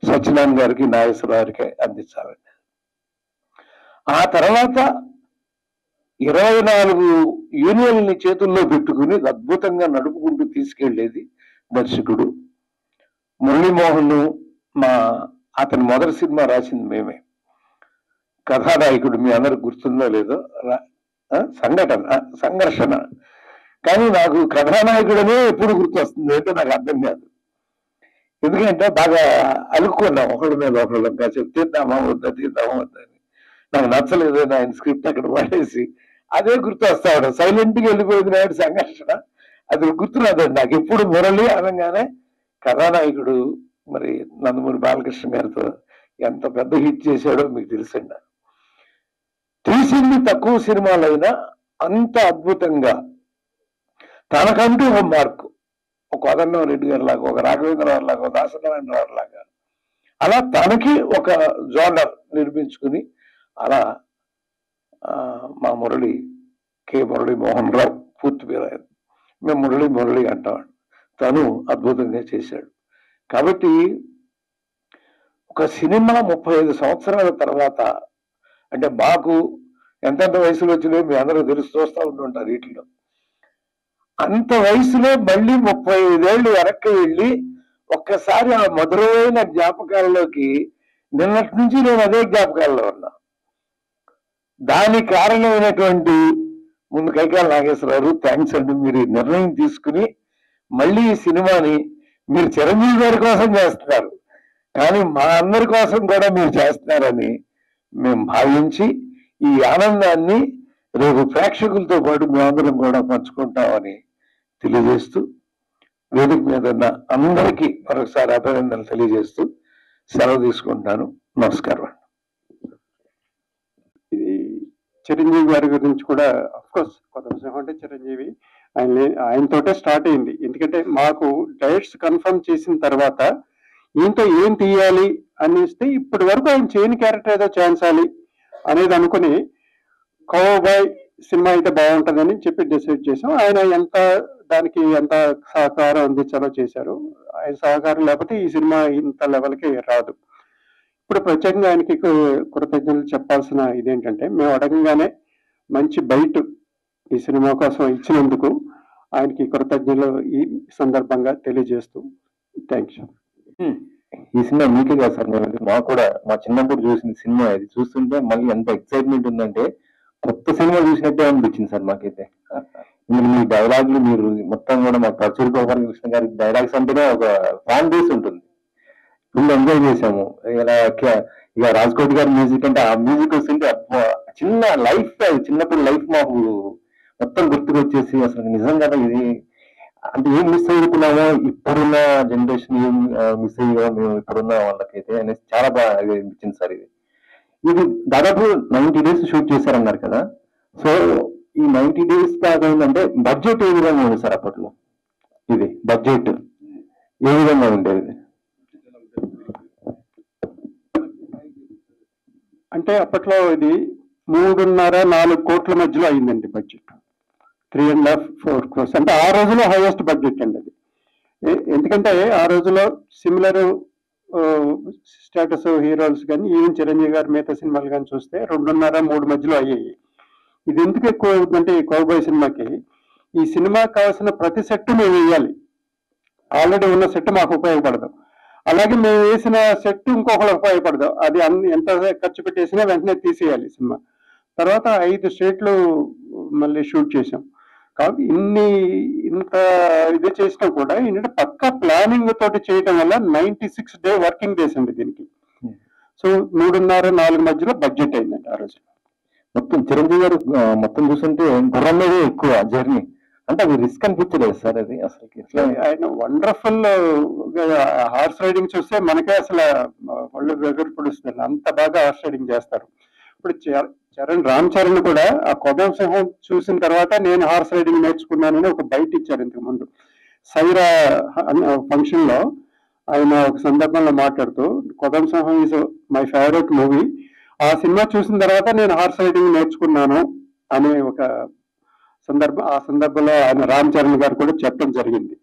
సత్యనారాయణ గారికి, నాగేశ్వరరావు గారికి అందించాలండి. ఆ తర్వాత 24 యూనియన్ని చేతుల్లో పెట్టుకుని అద్భుతంగా నడుపుకుంటూ తీసుకెళ్లేది దర్శకుడు మురళీమోహన్. అతని మొదటి సినిమా రాసింది మేమే. కథానాయకుడు మీ అందరికి గుర్తుందో లేదో, సంఘర్షణ. కానీ నాకు కథానాయకుడనే ఎప్పుడు గుర్తొస్తుంది అంటే నాకు అర్థం కాదు. ఎందుకంటే బాగా అలుక్కున్నాం ఒకళ్ళ మీద ఒకళ్ళు, కాసేపు తీద్దామా వద్దా అని. నాకు నచ్చలేదు ఆయన స్క్రిప్ట్ అక్కడ పడేసి అదే గుర్తు వస్తా ఉంటాడు. సైలెంట్గా వెళ్ళిపోయింది నాయుడు సంఘర్షణ, అది గుర్తురాదండి నాకు ఎప్పుడు. మురళి అనగానే కథానాయకుడు మరి నందమూరి బాలకృష్ణ గారితో ఎంత పెద్ద హిట్ చేశాడో మీకు తెలుసండి. తీసింది తక్కువ సినిమాలైనా అంత అద్భుతంగా తనకంటూ ఒక మార్కు, ఒక కోదండరాం రెడ్డి గారి లాగా, ఒక రాఘవేంద్ర గారి లాగా, ఒక దాసనారాయణ గారి లాగా అలా తనకి ఒక జోనర్ నిర్మించుకుని అలా మా మురళి మురళీ మోహన్ రావు పూర్తి పేరు ఆయన, మేము మురళి అంటాం. తను అద్భుతంగా చేశాడు. కాబట్టి ఒక సినిమా 35 సంవత్సరాల తర్వాత, అంటే మాకు ఎంతెంత వయసులో వచ్చినాయో మీ అందరూ చూస్తూ ఉంటుంటారు వీటిలో, అంత వయసులో మళ్ళీ 35 ఏళ్ళు వెనక్కి వెళ్ళి ఒక్కసారి ఆ మధురమైన జ్ఞాపకాల్లోకి, నిన్నటి నుంచి నేను అదే జ్ఞాపకాల్లో ఉన్నా. దానికి కారణమైనటువంటి ముందు కైకాల నాగేశ్వరరావు, థ్యాంక్స్ అండి. మీరు నిర్ణయం తీసుకుని మళ్ళీ ఈ సినిమాని మీరు చిరంజీవి గారి కోసం చేస్తున్నారు, కానీ మా అందరి కోసం కూడా మీరు చేస్తున్నారని మేము భావించి ఈ ఆనందాన్ని రేపు ప్రేక్షకులతో పాటు మేమందరం కూడా పంచుకుంటామని తెలియజేస్తూ, వేదిక మీద ఉన్న అందరికీ మరొకసారి అభినందనలు తెలియజేస్తూ సెలవు తీసుకుంటాను. నమస్కారం. ఇది చిరంజీవి గారి గురించి కూడా అఫ్కోర్స్ కొత్త అంటే చిరంజీవి ఆయనతోటే స్టార్ట్ అయింది. ఎందుకంటే మాకు డైట్స్ కన్ఫర్మ్ చేసిన తర్వాత ఈయనతో ఏం తీయాలి అనేస్తే ఇప్పటి వరకు ఆయన చేయని క్యారెక్టర్ ఏదో చేయించాలి అనేది అనుకుని కౌబాయ్ సినిమా అయితే బాగుంటుందని చెప్పి డిసైడ్ చేసాం. ఆయన దానికి ఎంత సహకారం అందించాలో చేశారు. ఆయన సహకారం లేకపోతే ఈ సినిమా ఇంత లెవెల్కి రాదు. ఇప్పుడు ప్రత్యేకంగా ఆయనకి కృతజ్ఞతలు చెప్పాల్సిన ఇదేంటంటే, మేము అడగంగానే మంచి బయట ఈ సినిమా కోసం ఇచ్చినందుకు ఆయనకి కృతజ్ఞతలు ఈ సందర్భంగా తెలియజేస్తూ థ్యాంక్స్. ఈ సినిమా మీకే కాదు సార్, మాకు కూడా మా చిన్నప్పుడు చూసిన సినిమా ఇది. చూస్తుంటే మళ్ళీ ఎంత ఎక్సైట్మెంట్ ఉందంటే కొత్త సినిమా చూసినట్టే అనిపించింది సార్ మాకైతే. మీ డైలాగులు మీరు మొత్తం కూడా మాకు పరచూరి గోపాలకృష్ణ గారి డైలాగ్స్ అంటేనే ఒక ఫ్యాన్ బేస్ ఉంటుంది. ఫుల్ ఎంజాయ్ చేసాము. ఇలా ఇక రాజ్కోట్ గారి మ్యూజిక్ అంటే ఆ మ్యూజిక్ వస్తుంటే చిన్న లైఫ్, చిన్నప్పుడు లైఫ్ మాకు మొత్తం గుర్తుకొచ్చేసి అసలు నిజంగా ఇది అంటే ఏం మిస్ అవుతున్నామో ఇప్పుడున్న జనరేషన్, ఏం మిస్ అయ్యో మేము ఇప్పుడున్న వాళ్ళకైతే అనేసి చాలా బాగా అనిపించింది సార్. ఇది దాదాపు 90 days షూట్ చేశారన్నారు కదా. సో ఈ 90 days దాకా ఏంటంటే బడ్జెట్ ఏ విధంగా ఉంది సార్ అప్పట్లో? ఇది బడ్జెట్ ఏ విధంగా ఉండేది? అంటే అప్పట్లో ఇది 3.5-4 కోట్ల మధ్యలో అయిందండి బడ్జెట్. 3.5-4 crores అంటే ఆ రోజులో హైయెస్ట్ బడ్జెట్ అండి అది. ఎందుకంటే ఆ రోజులో సిమిలర్ స్టేటస్ హీరోస్ కానీ ఈవెన్ చిరంజీవి గారి మిగతా సినిమాలు కానీ చూస్తే 2.5-3 మధ్యలో అయ్యాయి. ఇది ఎందుకు ఎక్కువ అవుతుందంటే ఈ కౌబాయ్ సినిమాకి ఈ సినిమాకి కావాల్సిన ప్రతి సెట్ మేము వేయాలి. ఆల్రెడీ ఉన్న సెట్ మాకు ఉపయోగపడదు, అలాగే మేము వేసిన సెట్ ఇంకొకరికి ఉపయోగపడదు. అది ఎంత ఖర్చు పెట్టేసినా వెంటనే తీసేయాలి సినిమా. తర్వాత 5 స్టేట్లు మళ్ళీ షూట్ చేసాం. కాబట్టి ఇంత ఇది చేసినా కూడా ఏంటంటే పక్కా ప్లానింగ్ తోటి చేయడం వల్ల 96 day వర్కింగ్ డేస్ అండి దీనికి. సో 3.5-4 మధ్యలో బడ్జెట్ అయిందండి ఆ రోజు. మొత్తం చిరంజీవి గారు మొత్తం చూస్తుంటే గుర్రం మీద ఎక్కువ జర్నీ, అంటే అది రిస్క్ అనిపించలేదు సార్ అది అసలు? ఆయన వండర్ఫుల్ హార్స్ రైడింగ్ చూస్తే మనకే అసలు ఒళ్ళు వెగురు పొడుస్తుంది, అంత బాగా హార్స్ రైడింగ్ చేస్తారు. ఇప్పుడు రామ్ చరణ్ కూడా ఆ కొదం సింహం చూసిన తర్వాత నేను హార్స్ రైడింగ్ నేర్చుకున్నానని ఒక బయట ఇచ్చారు ఇంతకు ముందు. సైరా ఫంక్షన్ లో ఆయన ఒక సందర్భంలో మాట్లాడుతూ కొదం సింహం ఈజ్ మై ఫేవరెట్ మూవీ, ఆ సినిమా చూసిన తర్వాత నేను హార్స్ రైడింగ్ నేర్చుకున్నాను అనే ఒక ఆ సందర్భంలో ఆయన రామ్ చరణ్ గారు కూడా చెప్పడం జరిగింది.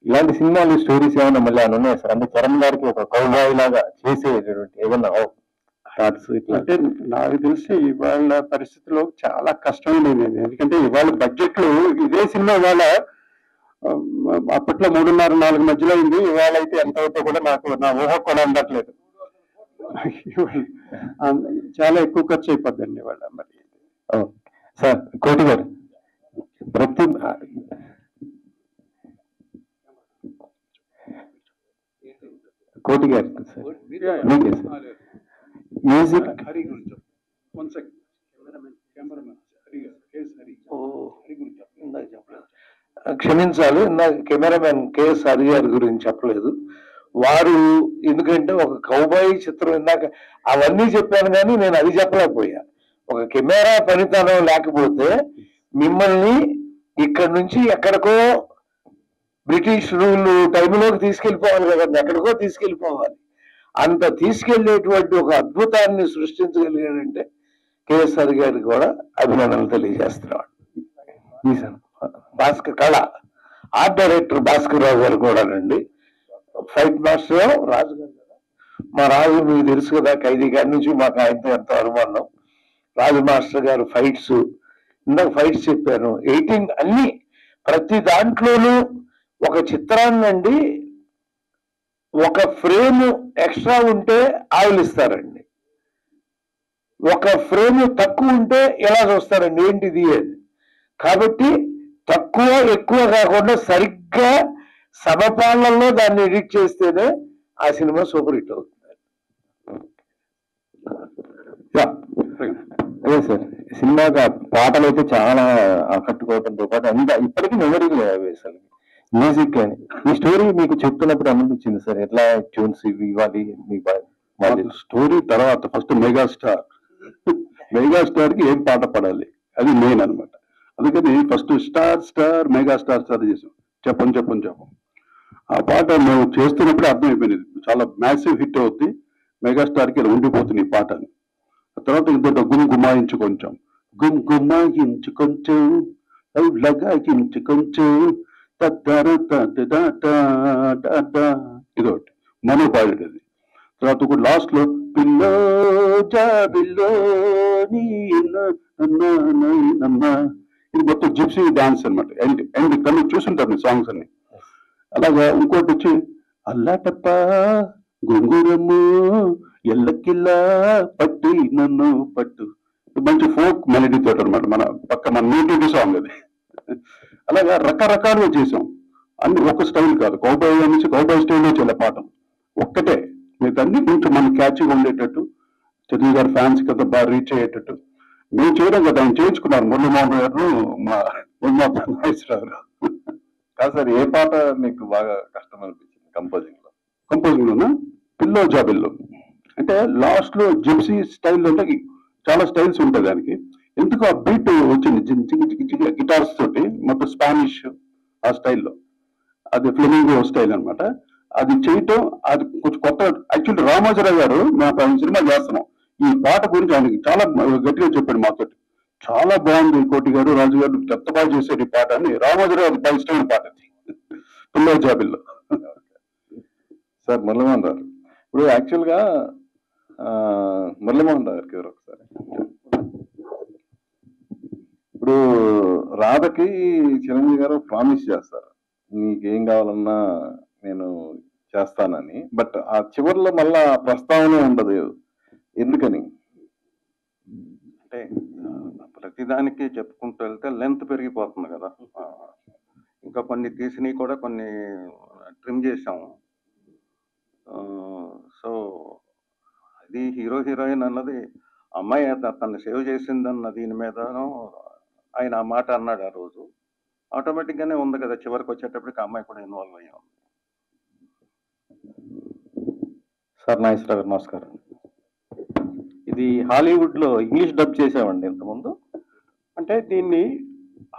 ఇలాంటి సినిమాలు స్టోరీస్ ఏమైనా మళ్ళీ ఏమైనా ఉన్నాయా సార్? అంటే చరణ్ గారికి ఒక కౌబాయ్ లాగా చేసేటువంటి ఏమన్నా థాట్స్ ఇట్లా? అంటే నాకు తెలిసి ఇవాళ పరిస్థితిలో చాలా కష్టమైనది. ఎందుకంటే ఇవాళ బడ్జెట్లు ఇదే సినిమా ఇవాళ అప్పట్లో 3.5-4 మధ్యలో అయింది. ఇవాళ అయితే ఎంత అవుతుందో కూడా నా ఊహ కూడా అందట్లేదు. చాలా ఎక్కువ ఖర్చు అయిపోద్దండి ఇవాళ. మరి సార్ కోటి గారు, ప్రతి కోటి గారు మ్యూజిక్ క్షమించాలి, ఇందాక కెమెరామెన్ కేఎస్ హరి గారి గురించి చెప్పలేదు. వారు ఎందుకంటే ఒక కౌబాయ్ చిత్రం, ఇందాక అవన్నీ చెప్పాను కానీ నేను అది చెప్పలేకపోయా. ఒక కెమెరా పనితనం లేకపోతే మిమ్మల్ని ఇక్కడ నుంచి ఎక్కడికో బ్రిటిష్ రూల్ టైంలోకి తీసుకెళ్ళిపోవాలి కదండి, ఎక్కడికో తీసుకెళ్ళిపోవాలి. అంత తీసుకెళ్లేటువంటి ఒక అద్భుతాన్ని సృష్టించగలిగాడంటే కేఎస్ఆర్ గారికి కూడా అభినందనలు తెలియజేస్తున్నాడు. భాస్కర్ కళ ఆర్ట్ డైరెక్టర్ భాస్కర్ రావు గారు కూడానండి. ఫైట్ మాస్టర్ రాజు గారు కదా, మా రాజు మీకు తెలుసు కదా, ఖైదీ గారి నుంచి మాకు ఆయనతో ఎంతో అనుబంధం. రాజు మాస్టర్ గారు ఫైట్స్, ఇందాక ఫైట్స్ చెప్పాను, ఎడిటింగ్ అన్ని ప్రతి దాంట్లోనూ ఒక చిత్రాన్ని అండి ఒక ఫ్రేమ్ ఎక్స్ట్రా ఉంటే ఆయిల్ ఇస్తారండి, ఒక ఫ్రేమ్ తక్కువ ఉంటే ఎలా చూస్తారండి, ఏంటిది అని. కాబట్టి తక్కువ ఎక్కువ కాకుండా సరిగ్గా సమపాలనలో దాన్ని ఎడిట్ చేస్తేనే ఆ సినిమా సూపర్ హిట్ అవుతుంది. అదే సార్, సినిమాగా పాటలు అయితే చాలా ఆకట్టుకోవడంతో పాటు అంతా ఇప్పటికీ మెమరీ అసలు మ్యూజిక్ కానీ. ఈ స్టోరీ మీకు చెప్తున్నప్పుడు అనిపించింది సార్, ఎట్లా ట్యూన్స్ ఇవ్వాలి మీకు? స్టోరీ తర్వాత ఫస్ట్ మెగాస్టార్ కి ఏం పాట పడాలి అది మెయిన్ అనమాట. అందుకని ఫస్ట్ స్టార్ మెగాస్టార్ చేసాం, చెప్పం. ఆ పాట మేము చేస్తున్నప్పుడే అర్థమైపోయింది, చాలా మ్యాసివ్ హిట్ అవుతుంది, మెగాస్టార్ కి ఇలా ఉండిపోతుంది ఈ పాట అని. తర్వాత ఇంత గుమ్గుమాయించు కొంచెం లగాయించు కొంచెం ఇదొకటి మనో పాడేది. తర్వాత ఒకటి లాస్ట్ లో పిల్లో జాబిల్లో ఇది మొత్తం జిప్సీ డాన్స్ అనమాట. ఎండ్ కళ్ళు చూసుంటారు సాంగ్స్ అన్ని. అలాగా ఇంకోటి వచ్చి అల్లాటప్ప గొంగూరమ్ము ఎల్లకిల్లా పట్టి నన్ను పట్టు, మంచి ఫోక్ మెలడీ తోటి అనమాట, మన నేటివ్ సాంగ్ అది. అలాగా రకరకాలుగా చేసాం అన్ని, ఒక స్టైల్ కాదు. కౌబాయ్ నుంచి కౌబాయ్ స్టైల్లో చేయాలి పాట ఒక్కటే, మీకు అన్ని కొంచెం మన క్యాచ్గా ఉండేటట్టు, చిరంజీవి గారి ఫ్యాన్స్ కదా బాగా రీచ్ అయ్యేటట్టు మేము చేయడం కదా. ఆయన చేయించుకున్నారు మురళీమోహన్ గారు, మా నాగేశ్వరరావు గారు. కాదు సార్, ఏ పాట మీకు బాగా కష్టం అనిపించింది కంపోజింగ్ లోనా? పిల్లో జాబిల్లో అంటే లాస్ట్ లో జిప్సీ స్టైల్ అంటే చాలా స్టైల్స్ ఉంటాయి దానికి. ఎందుకు ఆ బీట్ వచ్చింది గిటార్స్ తోటి, మొత్తం స్పానిష్ ఆ స్టైల్లో, అది ఫ్లెమింగో స్టైల్ అనమాట. అది చేయటం అది కొంచెం కొత్త. యాక్చువల్లీ రామోజీరావు గారు మేము సినిమా చేస్తున్నాం, ఈ పాట గురించి ఆయనకి చాలా గట్టిగా చెప్పాడు మాతో, చాలా బాగుంది కోటి గారు, రాజు గారు ఎంత బాగా చేశారు ఈ పాట అని. రామోజీరావు బాగా ఇష్టమైన పాట అది, పిల్లో జాబిల్లో. సార్ మురళీమోహన్ రావు, ఇప్పుడు యాక్చువల్గా మురళీమోహన్ రావు గారికి ఒకసారి, ఇప్పుడు రాధకి చిరంజీవి గారు ప్రామిస్ చేస్తారు నీకేం కావాలన్నా నేను చేస్తానని, బట్ ఆ చివరిలో మళ్ళా ప్రస్తావన ఉండదు, ఎందుకని? అంటే ప్రతిదానికి చెప్పుకుంటూ వెళ్తే లెంత్ పెరిగిపోతుంది కదా. ఇంకా కొన్ని తీసినవి కూడా కొన్ని ట్రిమ్ చేసాము. సో అది హీరోయిన్ అన్నది అమ్మాయి తను సేవ్ చేసిందన్న దీని మీద ఆయన ఆ మాట అన్నాడు ఆ రోజు. ఆటోమేటిక్గానే ఉంది కదా, చివరికి వచ్చేటప్పటికి అమ్మాయి కూడా ఇన్వాల్వ్ అయ్యాం. సార్ నాగేశ్వరరావు గారు నమస్కారం. ఇది హాలీవుడ్ లో ఇంగ్లీష్ డబ్ చేసామండి ఇంతకుముందు. అంటే దీన్ని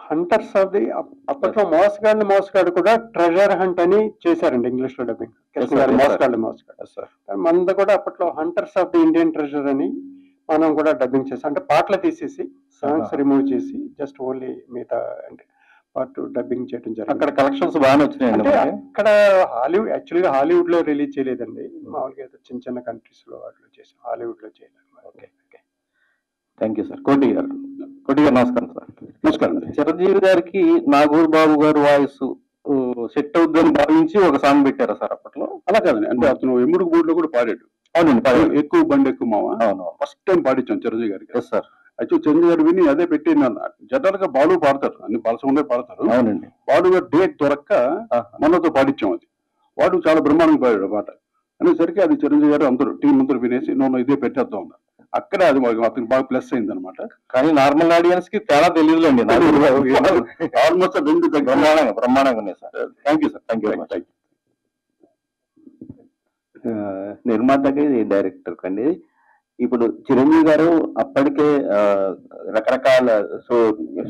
హంటర్స్ ఆఫ్ ది, అప్పట్లో మోసగాడు కూడా ట్రెజర్ హంట్ అని చేశారండి ఇంగ్లీష్ లో డబ్బింగ్. మోసగాడు సార్ మనది కూడా అప్పట్లో hunters of the Indian treasure అని మనం కూడా డబ్బింగ్ చేసాం. అంటే పాటలు తీసేసి సాంగ్స్ ఆహా. రిమూవ్ చేసి జస్ట్ ఓన్లీ మిగతా అంటే పార్ట్ డబ్బింగ్ చేయడం అక్కడ జరిగింది. కలెక్షన్స్ బాగానే వచ్చినాయండి అంటే మనకి. అక్కడ యాక్చువల్గా హాలీవుడ్ లో రిలీజ్ చేయలేదండి, మామూలుగా ఏదో చిన్న చిన్న కంట్రీస్ లో వాటిలో చేసాం, హాలీవుడ్ లో చేయలేదు. Okay okay, thank you sir. కోటి గారు నమస్కారం సార్. నమస్కారం. చిరంజీవి గారికి నాగూర్ బాబు గారు వాయిస్ సెట్ అవుద్దని భావించి ఒక సాంగ్ పెట్టారా సార్ అప్పట్లో? అలా కాదండి, అంటే అతను ఎముడు బోర్డులో కూడా పాడాడు. అవునండి, ఎక్కువ బండి ఎక్కువ మావా అవును. ఫస్ట్ టైం పాడించాం చిరంజీవి గారికి. Yes sir. అయితే చిరంజీవి గారు విని అదే పెట్టింది అన్న. జనరల్ గా బాలు పాడతారు, అన్ని బాలసండే పాడతారు. అవునండి. బాలు గారు డేట్ దొరక్క మనతో పాడించాం. అది వాడు చాలా బ్రహ్మాండంగా పాడాడు పాట అనేసరికి అది చిరంజీవి గారు అందరూ టీం అందరూ వినేసి నన్ను ఇదే పెట్టేద్దాం ఉన్నారు. అక్కడే అది అతనికి బాగా ప్లస్ అయింది అనమాట. కానీ నార్మల్ ఆడియన్స్ కి తేడా తెలియదులేండి. ఆల్మోస్ట్ రెండు బ్రహ్మాండంగా ఉన్నాయి సార్. Thank you sir. Thank you very much. నిర్మాతకి డైరెక్టర్ కండి. ఇప్పుడు చిరంజీవి గారు అప్పటికే రకరకాల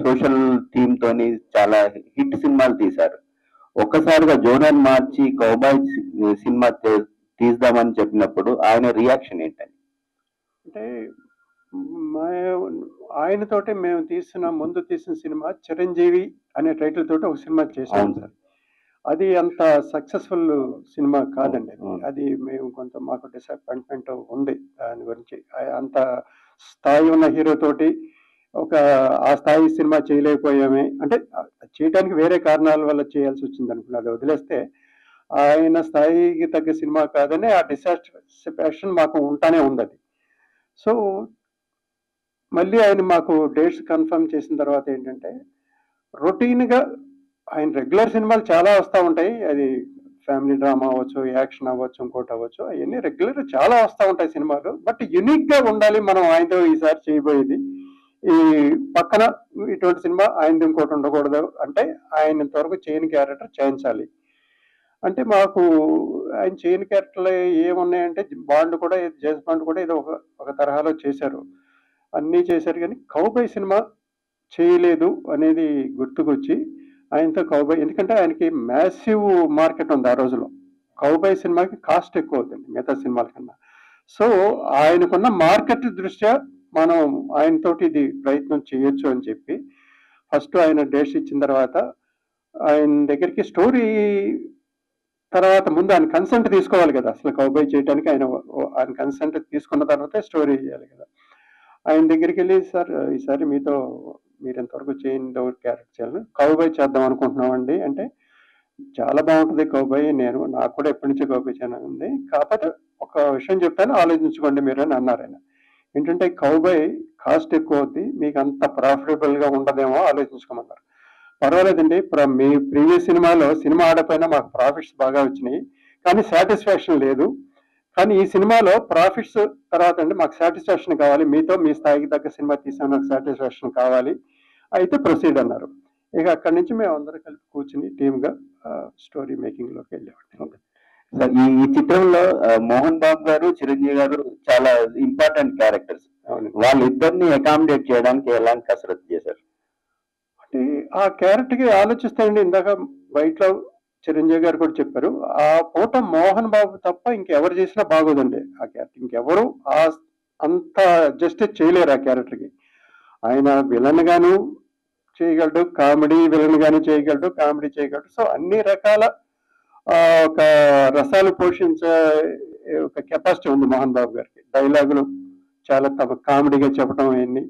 సోషల్ థీమ్ తోని చాలా హిట్ సినిమాలు తీశారు. ఒక్కసారిగా జోనర్ మార్చి కౌబాయ్ సినిమా తీద్దామని చెప్పినప్పుడు ఆయన రియాక్షన్ ఏంటండి? అంటే ఆయనతోటే మేము ముందు తీసిన సినిమా చిరంజీవి అనే టైటిల్ తోటి ఒక సినిమా చేసాం సార్. అది అంత సక్సెస్ఫుల్ సినిమా కాదండి. అది మేము కొంత మాకు డిసప్పాయింట్మెంట్ ఉంది దాని గురించి. అంత స్థాయి ఉన్న హీరో తోటి ఆ స్థాయి సినిమా చేయలేకపోయామే, అంటే చేయడానికి వేరే కారణాల వల్ల చేయాల్సి వచ్చింది అనుకున్నా. అది వదిలేస్తే ఆయన స్థాయికి తగ్గ సినిమా కాదని ఆ డిసాటిస్ఫాక్షన్ మాకు ఉంటానే ఉంది అది. సో మళ్ళీ ఆయన మాకు డేట్స్ కన్ఫర్మ్ చేసిన తర్వాత ఏంటంటే రొటీన్గా ఆయన రెగ్యులర్ సినిమాలు చాలా వస్తూ ఉంటాయి. అది ఫ్యామిలీ డ్రామా అవ్వచ్చు, యాక్షన్ అవ్వచ్చు, ఇంకోటి అవ్వచ్చు, అవన్నీ రెగ్యులర్ చాలా వస్తూ ఉంటాయి సినిమాలు. బట్ యునిక్గా ఉండాలి మనం ఆయనతో ఈసారి చేయబోయేది. ఈ పక్కన ఇటువంటి సినిమా ఆయనది ఇంకోటి ఉండకూడదు, అంటే ఆయన ఇంతవరకు చేయని క్యారెక్టర్ చేయించాలి. అంటే మాకు ఆయన చేయని క్యారెక్టర్లు ఏమున్నాయంటే బాండ్ కూడా, జేమ్స్ బాండ్ కూడా ఏదో ఒక తరహాలో చేశారు, అన్నీ చేశారు. కానీ కౌబాయ్ సినిమా చేయలేదు అనేది గుర్తుకొచ్చి ఆయనతో కౌబాయ్, ఎందుకంటే ఆయనకి మ్యాసివ్ మార్కెట్ ఉంది ఆ రోజులో. కౌబాయ్ సినిమాకి కాస్ట్ ఎక్కువ అవుతుంది మిగతా సినిమాల కన్నా. సో ఆయనకున్న మార్కెట్ దృష్ట్యా మనం ఆయనతోటి ఇది ప్రయత్నం చేయొచ్చు అని చెప్పి ఫస్ట్ ఆయన డేట్స్ ఇచ్చిన తర్వాత ఆయన దగ్గరికి స్టోరీ తర్వాత ముందు ఆయన కన్సెంట్ తీసుకోవాలి కదా. అసలు కౌబాయ్ చేయడానికి ఆయన కన్సెంట్ తీసుకున్న తర్వాతే స్టోరీ చేయాలి కదా. ఆయన దగ్గరికి వెళ్ళి, సార్ ఈసారి మీరు ఎంతవరకు చేయని క్యారెక్టర్ చేయాలని కౌబాయ్ చేద్దాం అనుకుంటున్నామండి అంటే, చాలా బాగుంటుంది కౌబాయ్, నాకు కూడా ఎప్పటి నుంచో కౌబాయ్ చేయాలని ఉంది, కాకపోతే ఒక విషయం చెప్పాను ఆలోచించుకోండి మీరు అని అన్నారు ఆయన. ఏంటంటే కౌబాయ్ కాస్ట్ ఎక్కువ అవుద్ది, మీకు అంత ప్రాఫిటబుల్గా ఉండదేమో ఆలోచించుకోమన్నారు. పర్వాలేదండి, మీ ప్రీవియస్ సినిమా ఆడపోయినా మాకు ప్రాఫిట్స్ బాగా వచ్చినాయి, కానీ సాటిస్ఫాక్షన్ లేదు. కానీ ఈ సినిమాలో ప్రాఫిట్స్ తర్వాత అండి మాకు సాటిస్ఫాక్షన్ కావాలి, మీతో మీ స్థాయికి తగ్గ సినిమా తీసాం, నాకు సాటిస్ఫాక్షన్ కావాలి, అయితే ప్రొసీడ్ అన్నారు. ఇక అక్కడి నుంచి మేము అందరం కలిపి కూర్చుని టీమ్గా స్టోరీ మేకింగ్లోకి వెళ్ళామండి. సార్ ఈ చిత్రంలో మోహన్ బాబు గారు, చిరంజీవి గారు చాలా ఇంపార్టెంట్ క్యారెక్టర్స్. వాళ్ళిద్దరిని అకామిడేట్ చేయడానికి ఎలాంటి కసరత్తు చేశారు? అంటే ఆ క్యారెక్టర్కి ఆలోచిస్తానండి, ఇందాక బయటలో చిరంజీవి గారు కూడా చెప్పారు, ఆ పూట మోహన్ బాబు తప్ప ఇంకెవరు చేసినా బాగోదండి ఆ క్యారెక్టర్. ఇంకెవరు అంత జస్టిస్ చేయలేరు ఆ క్యారెక్టర్కి. ఆయన విలన్ గాను చేయగలడు, కామెడీ విలన్ గాను చేయగలడు, కామెడీ చేయగలడు. సో అన్ని రకాల ఒక రసాలు పోషించే ఒక కెపాసిటీ ఉంది మోహన్ బాబు గారికి. డైలాగులు చాలా కామెడీగా చెప్పడం అవన్నీ.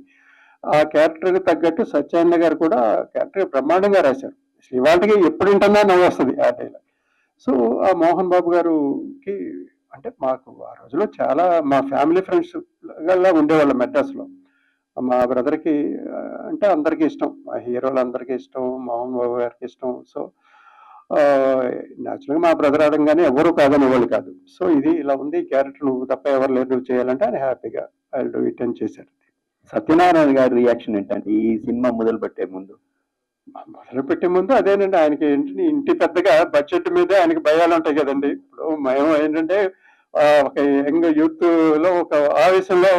ఆ క్యారెక్టర్కి తగ్గట్టు సత్యానంద గారు కూడా క్యారెక్టర్ బ్రహ్మాండంగా రాశారు. ఇవాళకి ఎప్పుడు వింటున్నా నవ్వు వస్తుంది ఆ డైలాగ్. సో ఆ మోహన్ బాబు గారుకి అంటే మాకు ఆ రోజులో చాలా మా ఫ్యామిలీ ఫ్రెండ్స్ గా ఉండేవాళ్ళం మెడ్రాస్లో. మా బ్రదర్కి అంటే అందరికీ ఇష్టం, మా హీరోలు అందరికీ ఇష్టం, మోహన్ బాబు గారికి ఇష్టం. సో న్యాచురల్గా మా బ్రదర్ ఆడంగానే ఎవరు కాదనేవాళ్ళు కాదు. సో ఇది ఇలా ఉంది, ఈ క్యారెక్టర్ నువ్వు తప్ప ఎవరు లేరు, నువ్వు చేయాలంటే ఆయన హ్యాపీగా ఐ డూ ఇట్ అని చేశారు. సత్యనారాయణ గారి రియాక్షన్ ఏంటంటే ఈ సినిమా మొదలు పెట్టే ముందు అదేనండి, ఆయనకి ఏంటంటే ఇంటి పెద్దగా బడ్జెట్ మీదే ఆయనకి భయాలు ఉంటాయి కదండి. ఇప్పుడు మేము ఏంటంటే ఒక యంగ్ యూత్ లో ఒక ఆవేశంలో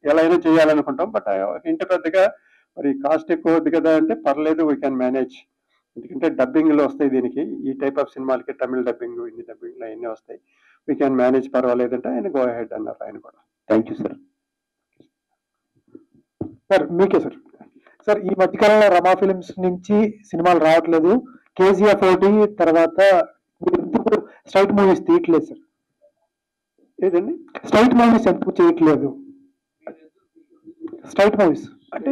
ఎలా అయినా చేయాలనుకుంటాం. బట్ ఇంటి పెద్దగా మరి కాస్ట్ ఎక్కువ అవుద్ది కదా అంటే, పర్లేదు వీ క్యాన్ మేనేజ్, ఎందుకంటే డబ్బింగ్లో వస్తాయి దీనికి, ఈ టైప్ ఆఫ్ సినిమాలకి తమిళ డబ్బింగ్, హిందీ డబ్బింగ్లో అవన్నీ వస్తాయి, వీ క్యాన్ మేనేజ్, పర్వాలేదంటే ఆయన గో అహెడ్ అన్నారు ఆయన కూడా. Thank you sir. సార్ మీకే సార్. సార్ ఈ మధ్యకాలంలో రమా ఫిలిమ్స్ నుంచి సినిమాలు రావట్లేదు. కేజీఎఫ్ ఒకటి, తర్వాత ఇప్పుడు స్ట్రైట్ మూవీస్ తీయట్లేదు సార్. ఏదండి స్ట్రైట్ మూవీస్ ఎందుకు చేయట్లేదు? స్ట్రైట్ మూవీస్ అంటే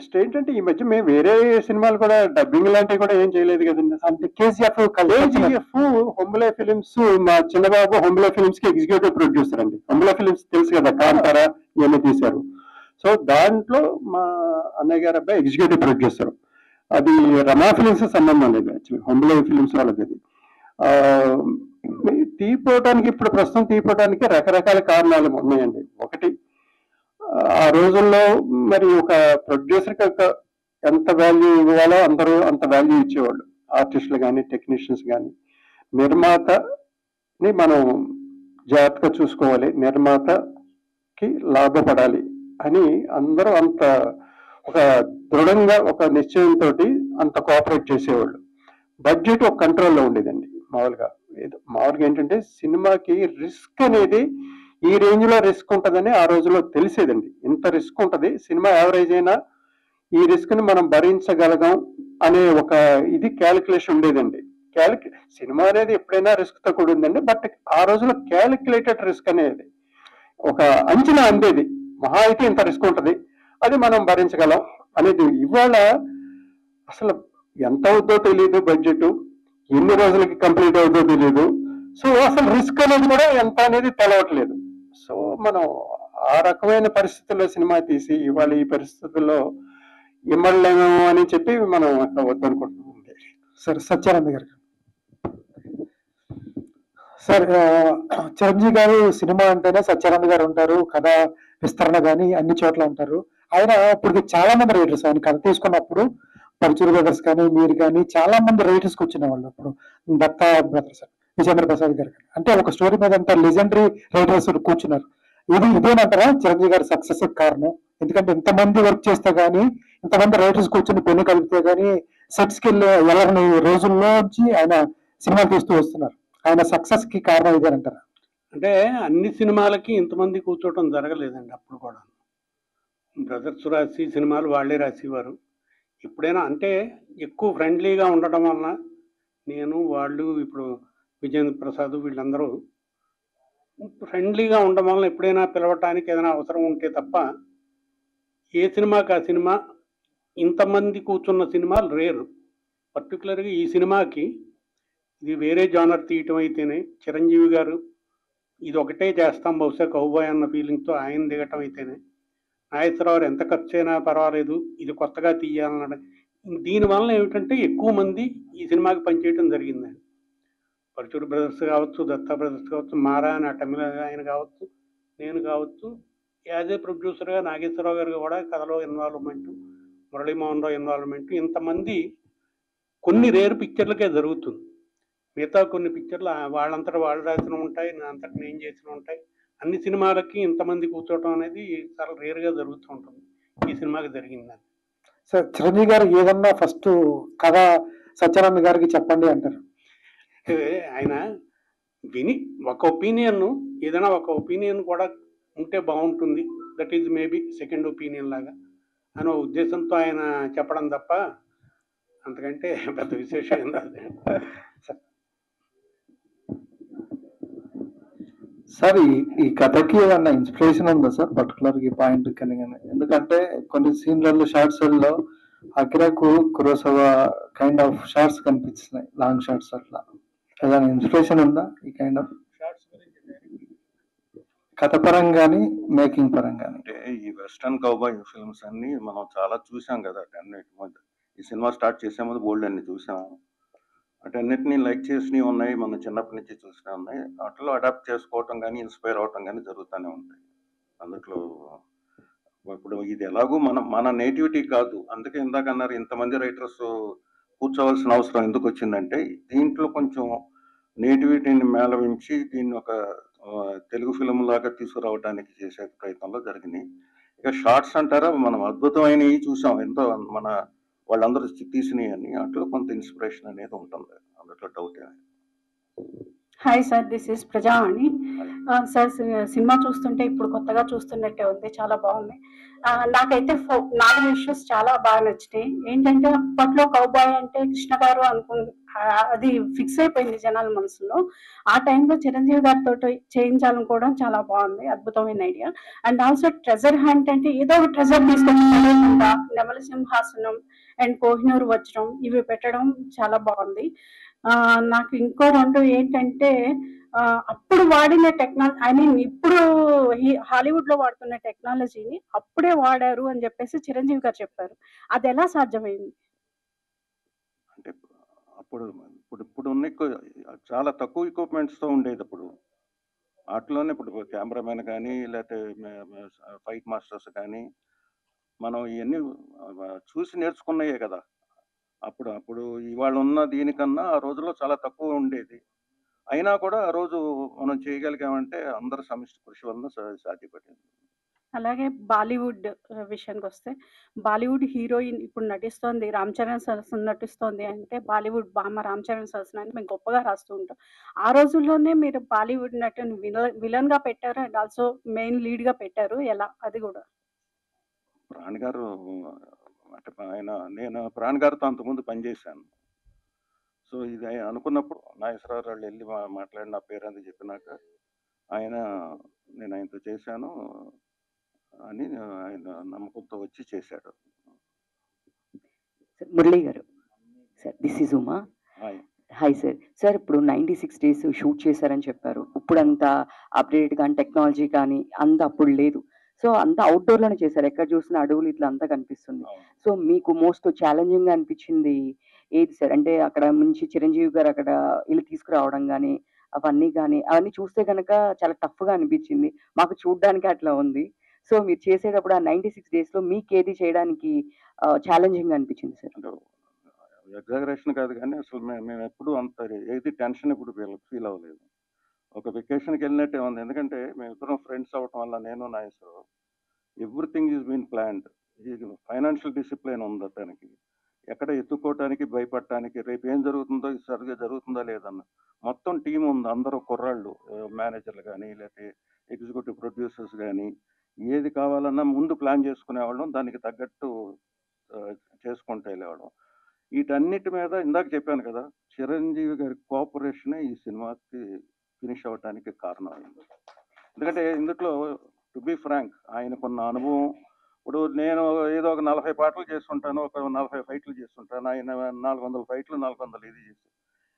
స్టేట్ అంటే ఈ మధ్య మేము వేరే సినిమాలు కూడా డబ్బింగ్ లాంటివి కూడా ఏం చేయలేదు కదండి. అంటే కేజీఎఫ్ కేజీఎఫ్ హొంబులే ఫిలిమ్స్, మా చిన్నబాబు హొంబులే ఫిలిమ్స్ కి ఎగ్జిక్యూటివ్ ప్రొడ్యూసర్ అండి. హొంబులే ఫిలిమ్స్ తెలుసు కదా, కాంతారా ఇవన్నీ తీశారు. సో దాంట్లో మా అన్నయ్య గారు అబ్బాయి ఎగ్జిక్యూటివ్ ప్రొడ్యూసర్. అది రమా ఫిలిమ్స్ సంబంధం లేదు, యాక్చువల్లీ హొంబులే ఫిలిమ్స్ వాళ్ళది. అది తీపోవటానికి ఇప్పుడు ప్రస్తుతం తీపోవటానికి రకరకాల కారణాలు ఉన్నాయండి. ఒకటి, ఆ రోజుల్లో మరి ఒక ప్రొడ్యూసర్కి ఎంత వాల్యూ ఇవ్వాలో అందరూ అంత వాల్యూ ఇచ్చేవాళ్ళు. ఆర్టిస్టులు కానీ, టెక్నీషియన్స్ కానీ. నిర్మాతని మనం జాగ్రత్తగా చూసుకోవాలి, నిర్మాతకి లాభపడాలి అని అందరూ అంత ఒక దృఢంగా ఒక నిశ్చయంతో అంత కోఆపరేట్ చేసేవాళ్ళు. బడ్జెట్ ఒక కంట్రోల్లో ఉండేదండి. మామూలుగా ఏంటంటే సినిమాకి రిస్క్ అనేది ఈ రేంజ్ లో రిస్క్ ఉంటుందని ఆ రోజుల్లో తెలిసేదండి. ఇంత రిస్క్ ఉంటుంది, సినిమా యావరేజ్ అయినా ఈ రిస్క్ ని మనం భరించగలగాం అనే ఒక ఇది క్యాలిక్యులేషన్ ఉండేదండి. సినిమా అనేది ఎప్పుడైనా రిస్క్ తో కూడిందండి, బట్ ఆ రోజుల్లో క్యాలిక్యులేటెడ్ రిస్క్ అనేది ఒక అంచనా అందేది. మహా అయితే ఇంత రిస్క్ ఉంటుంది, అది మనం భరించగలం అనేది. ఇవాళ అసలు ఎంత అవుద్దో తెలియదు, బడ్జెట్ ఎన్ని రోజులకి కంప్లీట్ అవుతుందో తెలియదు. సో అసలు రిస్క్ అనేది కూడా ఎంత అనేది తెలవట్లేదు. సో మనం ఆ రకమైన పరిస్థితుల్లో సినిమా తీసి ఇవాళ ఈ పరిస్థితుల్లో ఇమ్మడలేము అని చెప్పి మనం వద్దనుకుంటున్నాం. సార్ సత్యానంద్ గారు. సార్ చిరంజీవి గారు సినిమా అంటేనే సత్యానంద్ గారు ఉంటారు, కథ విస్తరణ కానీ అన్ని చోట్ల ఉంటారు. ఆయన ఇప్పుడు చాలా మంది రైటర్స్ ఆయన కథ తీసుకున్నప్పుడు పరుచూరు బ్రదర్స్ కానీ మీరు కానీ చాలా మంది రైటర్స్కి వచ్చిన వాళ్ళు. ఇప్పుడు దత్తా బ్రదర్స్, విజేంద్ర ప్రసాద్ గారు కానీ, అంటే ఒక స్టోరీ మీద అంత లెజెండరీ రైటర్స్ కూర్చున్నారు. ఇదేనంటారా చిరంజీవి గారి సక్సెస్ కారణం? ఎందుకంటే ఇంతమంది వర్క్ చేస్తే గానీ, ఇంతమంది రైటర్స్ కూర్చొని పెన్ను కలిపితే గానీ సెట్స్ కి వెళ్ళని రోజుల్లోంచి ఆయన సినిమాలు తీస్తూ వస్తున్నారు. ఆయన సక్సెస్ కి కారణం ఇదేనంటారా? అంటే అన్ని సినిమాలకి ఇంతమంది కూర్చోవటం జరగలేదండి. అప్పుడు కూడా బ్రదర్స్ రాసి సినిమాలు వాళ్ళే రాసేవారు. ఎప్పుడైనా అంటే ఎక్కువ ఫ్రెండ్లీగా ఉండటం వలన నేను వాళ్ళు ఇప్పుడు విజేంద్ర ప్రసాద్ వీళ్ళందరూ ఫ్రెండ్లీగా ఉండడం వలన ఎప్పుడైనా పిలవటానికి ఏదైనా అవసరం ఉంటే తప్ప ఏ సినిమాకి ఆ సినిమా ఇంతమంది కూర్చున్న సినిమాలు రేరు. పర్టికులర్గా ఈ సినిమాకి ఇది వేరే జానర్ తీయటం అయితేనే చిరంజీవి గారు ఇది ఒకటే చేస్తాం బహుశా కౌబాయ్ అన్న ఫీలింగ్తో ఆయన దిగటం అయితేనే, నాగేశ్వరరావు ఎంత ఖర్చు అయినా పర్వాలేదు ఇది కొత్తగా తీయాలన్న దీనివల్ల ఏమిటంటే ఎక్కువ మంది ఈ సినిమాకి పనిచేయటం జరిగిందండి. పరుచూరు బ్రదర్స్ కావచ్చు, దత్తా బ్రదర్స్ కావచ్చు, మారా అని తమిళ ఆయన కావచ్చు, నేను కావచ్చు, యాజ్ ఏ ప్రొడ్యూసర్గా నాగేశ్వరరావు గారు కూడా కథలో ఇన్వాల్వ్మెంట్, మురళీమోహన్ రావు ఇన్వాల్వ్మెంట్, ఇంతమంది కొన్ని రేరు పిక్చర్లకే జరుగుతుంది. మిగతా కొన్ని పిక్చర్లు వాళ్ళంతటా వాళ్ళు రాసిన ఉంటాయి, నా అంతటా నేను చేసిన ఉంటాయి. అన్ని సినిమాలకి ఇంతమంది కూర్చోవటం అనేది చాలా రేరుగా జరుగుతూ ఉంటుంది. ఈ సినిమాకి జరిగిందని. సార్ చిరంజీవి గారు ఏదన్నా ఫస్ట్ కథ సత్యానంద్ గారికి చెప్పండి అంటారు. ఆయన విని ఒక ఒపీనియన్, ఏదైనా ఒక ఒపీనియన్ కూడా ఉంటే బాగుంటుంది, that is maybe second opinion లాగా అనే ఉద్దేశంతో ఆయన చెప్పడం తప్ప అంతకంటే పెద్ద విశేషం ఏం కాదు. సార్ ఈ కథకి ఏమన్నా ఇన్స్పిరేషన్ ఉందా సార్ పర్టికులర్ ఈ పాయింట్ కానీ? ఎందుకంటే కొన్ని సీన్లలో షార్ట్స్లో అకిరాకు కురోసవా కైండ్ ఆఫ్ షార్ట్స్ కనిపిస్తున్నాయి, లాంగ్ షార్ట్స్. అట్లా ఏదైనా ఇన్స్పిరేషన్ ఉందా ఈ కైండ్ ఆఫ్ షార్ట్స్ కథ పరంగాని మేకింగ్ పరంగాని? అంటే ఈ వెస్టర్న్ కౌబాయ్ ఫిల్మ్స్ అన్ని మనం చాలా చూసాం కదా. అన్నిటి మధ్య ఈ సినిమా స్టార్ట్ చేసే ముందు బోల్డ్ అన్ని చూసాము. అన్నిటినీ లైక్ చేసినవి ఉన్నాయి, మనం చిన్నప్పటి నుంచి చూసినవి ఉన్నాయి. వాటిలో అడాప్ట్ చేసుకోవటం కానీ ఇన్స్పైర్ అవటం కానీ జరుగుతూనే ఉంటాయి. అందులో ఇప్పుడు ఇది ఎలాగూ మన నేటివిటీ కాదు, అందుకే ఇందాక అన్నారు ఇంతమంది రైటర్స్ కూర్చోవలసిన అవసరం ఎందుకు వచ్చిందంటే దీంట్లో కొంచెం నేటివిటీని మేళవించి దీన్ని ఒక తెలుగు ఫిలిం లాగా తీసుకురావడానికి చేసే ప్రయత్నంలో జరిగినాయి. ఇక షార్ట్స్ అంటారా, మనం అద్భుతమైనవి చూసాం, ఎంతో మన వాళ్ళందరూ తీసినవి అని. అట్లా కొంత ఇన్స్పిరేషన్ అనేది ఉంటుంది, అందులో doubt. Hi sir, this is Prajavani. Sir, cinema చూస్తుంటే ఇప్పుడు కొత్తగా చూస్తున్నట్టే ఉంది, చాలా బాగుంది. నాకైతే 4 ఇష్యూస్ చాలా బాగా నచ్చినాయి. ఏంటంటే అప్పట్లో కౌబాయ్ అంటే కృష్ణ గారు అది ఫిక్స్ అయిపోయింది జనాల మనసులో. ఆ టైంలో చిరంజీవి గారితో చేయించాలనుకోవడం చాలా బాగుంది, అద్భుతమైన idea. And also treasure hunt అంటే ఏదో ఒక ట్రెజర్ తీసుకొచ్చి పడేయకుండా నెమలి సింహాసనం అండ్ కోహినూరు వజ్రం ఇవి పెట్టడం చాలా బాగుంది. నాకు ఇంకో 2 ఏంటంటే అప్పుడు వాడిన ఇప్పుడు హాలీవుడ్ లో వాడుతున్న టెక్నాలజీని అప్పుడే వాడారు అని చెప్పేసి చిరంజీవి గారు చెప్పారు. అది ఎలా సాధ్యమైంది? అంటే అప్పుడు ఇప్పుడు ఉన్న చాలా తక్కువ ఎక్విప్మెంట్స్తో ఉండేది. అప్పుడు వాటిలోనే ఇప్పుడు కెమెరామెన్ కానీ లేకపోతే ఫైట్ మాస్టర్స్ కానీ మనం ఇవన్నీ చూసి నేర్చుకున్నాయే కదా. అప్పుడు ఇవాళ ఉన్న దీనికన్నా ఆ రోజుల్లో చాలా తక్కువ ఉండేది. అయినా కూడా ఆ రోజు మనం చేయగలిగామంటే అందరి సమిష్టి కృషి వలన సాధ్యపడింది. అలాగే బాలీవుడ్ విషయానికి వస్తే, బాలీవుడ్ హీరోయిన్ ఇప్పుడు నటిస్తోంది, రామ్ చరణ్ సరసన నటిస్తోంది అంటే బాలీవుడ్ బామ్మ రామ్ చరణ్ సరసన అని మేము గొప్పగా రాస్తూ ఉంటాం. ఆ రోజుల్లోనే మీరు బాలీవుడ్ నటుని విలన్ గా పెట్టారు అండ్ ఆల్సో మెయిన్ లీడ్ గా పెట్టారు. ఎలా అది కూడా? ప్రాణ్ గారు అంటే నేను ప్రాణ్ గారితో అంతకుముందు పనిచేశాను. సో ఇది అనుకున్నప్పుడు నాగేశ్వరరావు వాళ్ళు వెళ్ళి మాట్లాడి నా పేరు అది చెప్పినాక నేను ఆయనతో చేశాను అని ఆయన నమ్మకంతో వచ్చి చేశాడు. మురళి గారు sir, this is Uma. Hi sir. Sir, ఇప్పుడు 96 days షూట్ చేశారని చెప్పారు. ఇప్పుడు అంత అప్డేట్ కానీ టెక్నాలజీ కానీ అంత అప్పుడు లేదు. సో అంతా అవుట్డోర్లోనే చేశారు, ఎక్కడ చూసినా అడవులు ఇట్లా అంతా కనిపిస్తుంది. సో మీకు మోస్ట్ ఛాలెంజింగ్ గా అనిపించింది ఏది సార్? అంటే అక్కడ నుంచి చిరంజీవి గారు అక్కడ ఇల్లు తీసుకురావడం కానీ అవన్నీ చూస్తే కనుక చాలా టఫ్ గా అనిపించింది మాకు, చూడడానికి అట్లా ఉంది. సో మీరు చేసేటప్పుడు ఆ 96 days లో మీకు ఏది చేయడానికి ఛాలెంజింగ్ గా అనిపించింది సార్? ఎగ్జాగరేషన్ కాదు కానీ అసలు మేము ఎప్పుడు అంత ఏది టెన్షన్ ఇప్పుడు ఫీల్ అవ్వలేదు. ఒక వెకేషన్కి వెళ్ళినట్టే ఉంది. ఎందుకంటే మేము ఇద్దరం ఫ్రెండ్స్ అవ్వటం వల్ల నేను Nageswara Rao everything is been planned. Financial discipline ఉంది అతనికి. ఎక్కడ ఎత్తుకోవటానికి భయపడటానికి రేపు ఏం జరుగుతుందో ఇది సరిగ్గా జరుగుతుందా లేదన్న మొత్తం టీం ఉంది. అందరూ కుర్రాళ్ళు, మేనేజర్లు కానీ లేకపోతే ఎగ్జిక్యూటివ్ ప్రొడ్యూసర్స్ కానీ ఏది కావాలన్నా ముందు ప్లాన్ చేసుకునేవాళ్ళం, దానికి తగ్గట్టు చేసుకుంటూ వెళ్ళేవాళ్ళం. వీటన్నిటి మీద ఇందాక చెప్పాను కదా, చిరంజీవి గారి కోఆపరేషనే ఈ సినిమాకి ఫినిష్ అవ్వటానికి కారణం అయింది. ఎందుకంటే ఇందులో టు బి ఫ్రాంక్ ఆయనకున్న అనుభవం, ఇప్పుడు నేను ఏదో ఒక 40 పాటలు చేస్తుంటాను, ఒక 40 ఫైట్లు చేస్తుంటాను, ఆయన 400 ఫైట్లు 400 ఇది చేసి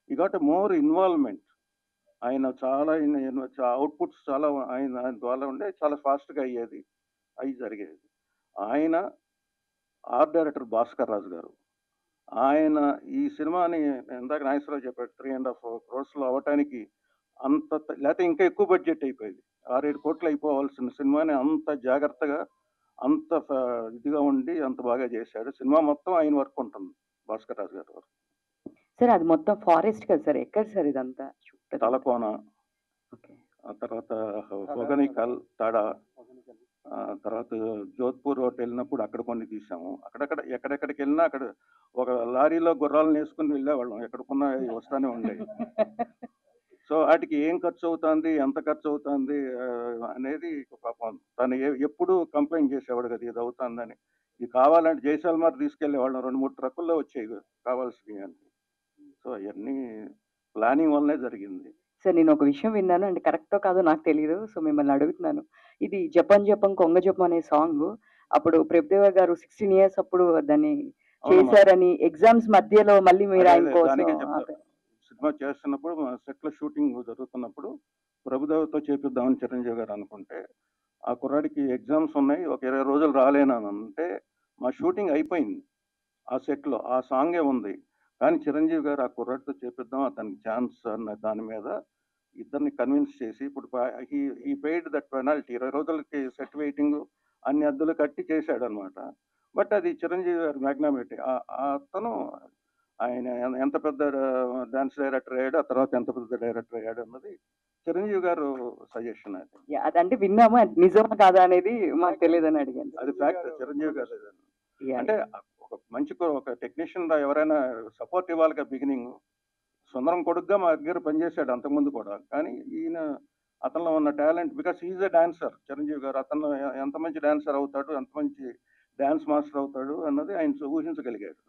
ఈ గాట్ మోర్ ఇన్వాల్వ్మెంట్. ఆయన చాలా అవుట్పుట్స్ చాలా ఆయన ద్వారా ఉండే చాలా ఫాస్ట్గా అవి జరిగేది. ఆయన ఆర్ట్ డైరెక్టర్ భాస్కర్ రాజు గారు, ఆయన ఈ సినిమాని ఇందాక నాగేశ్వరరావు చెప్పాడు 3.5 crores అవ్వటానికి అంత లేకపోతే ఇంకా ఎక్కువ బడ్జెట్ అయిపోయింది. 6-7 కోట్లు అయిపోవాల్సిన సినిమాని అంత జాగ్రత్తగా అంత ఇదిగా ఉండి అంత బాగా చేశాడు. సినిమా మొత్తం ఆయన వర్క్ ఉంటుంది, భాస్కర్ రాజు గారి వర్క్. సార్ అది మొత్తం ఫారెస్ట్ కదా సార్? ఎక్కడ సార్ ఇదంతా? తలకోన, ఆ తర్వాత హొగనికల్, తడ, తర్వాత జోధ్పూర్ ఒకటి వెళ్ళినప్పుడు అక్కడ కొన్ని తీసాము. ఎక్కడెక్కడికి వెళ్ళినా అక్కడ ఒక లారీలో గుర్రాలను వేసుకుని వెళ్ళేవాళ్ళం, ఎక్కడికున్నా వస్తానే ఉండేవి. సో వాటికి ఏం ఖర్చు అవుతుంది, ఎంత ఖర్చు అవుతుంది అనేది పాపం తను ఎప్పుడు కంప్లైంట్ చేసేవాడు కదా ఇది అవుతుందని. ఇది కావాలంటే జైసల్మార్ తీసుకెళ్లేవాళ్ళం, 2-3 ట్రక్కుల్లో వచ్చేవి కావాల్సినవి అని. సో అవన్నీ ప్లానింగ్ వల్లనే జరిగింది. సార్ నేను ఒక విషయం విన్నాను, అంటే కరెక్టో కాదో నాకు తెలియదు, సో మిమ్మల్ని అడుగుతున్నాను. ఇది జపం జపం కొంగ జపం అనే సాంగ్ అప్పుడు ప్రభుదేవ గారు 16 years అప్పుడు దాన్ని చేశారని, ఎగ్జామ్స్ మధ్యలో మళ్ళీ మీరు ఆయన కోసం సినిమా చేస్తున్నప్పుడు సెట్లో షూటింగ్ జరుగుతున్నప్పుడు ప్రభుదేవతో చేపిద్దామని చిరంజీవి గారు అనుకుంటే, ఆ కుర్రాడికి ఎగ్జామ్స్ ఉన్నాయి, ఒక 20 రోజులు రాలేనని అంటే మా షూటింగ్ అయిపోయింది. ఆ సెట్లో ఆ సాంగే ఉంది, కానీ చిరంజీవి గారు ఆ కుర్రాడితో చేపిద్దాం, అతనికి ఛాన్స్ అన్న దాని మీద ఇద్దరిని కన్విన్స్ చేసి ఇప్పుడు ఈ పెయిడ్ దట్ పెనాల్టీ 20 రోజులకి సెట్ వెయిటింగ్ అన్ని అద్దులు కట్టి చేశాడు అనమాట. బట్ అది చిరంజీవి గారి మ్యాగ్నామిటీ. అతను ఆయన ఎంత పెద్ద డాన్స్ డైరెక్టర్ అయ్యాడు, ఆ తర్వాత ఎంత పెద్ద డైరెక్టర్ అయ్యాడు అన్నది చిరంజీవి గారు సజెషన్. అది అదంటే విన్నాము, నిజమా కాదా అనేది మాకు తెలియదని అడిగాను. అది ఫ్యాక్ట్. చిరంజీవి గారు అంటే ఒక మంచి ఒక టెక్నీషియన్ ఎవరైనా సపోర్ట్ ఇవ్వాలిగా బిగినింగ్. సో సుందరం కొడుకుగా మా దగ్గర పనిచేశాడు అంతకుముందు కూడా. కానీ ఈయన అతనిలో ఉన్న talent, because is a dancer Chiranjeevi గారు. అతను ఎంత మంచి డాన్సర్ అవుతాడు, ఎంత మంచి డాన్స్ మాస్టర్ అవుతాడు అన్నది ఆయన ఊహించగలిగాడు.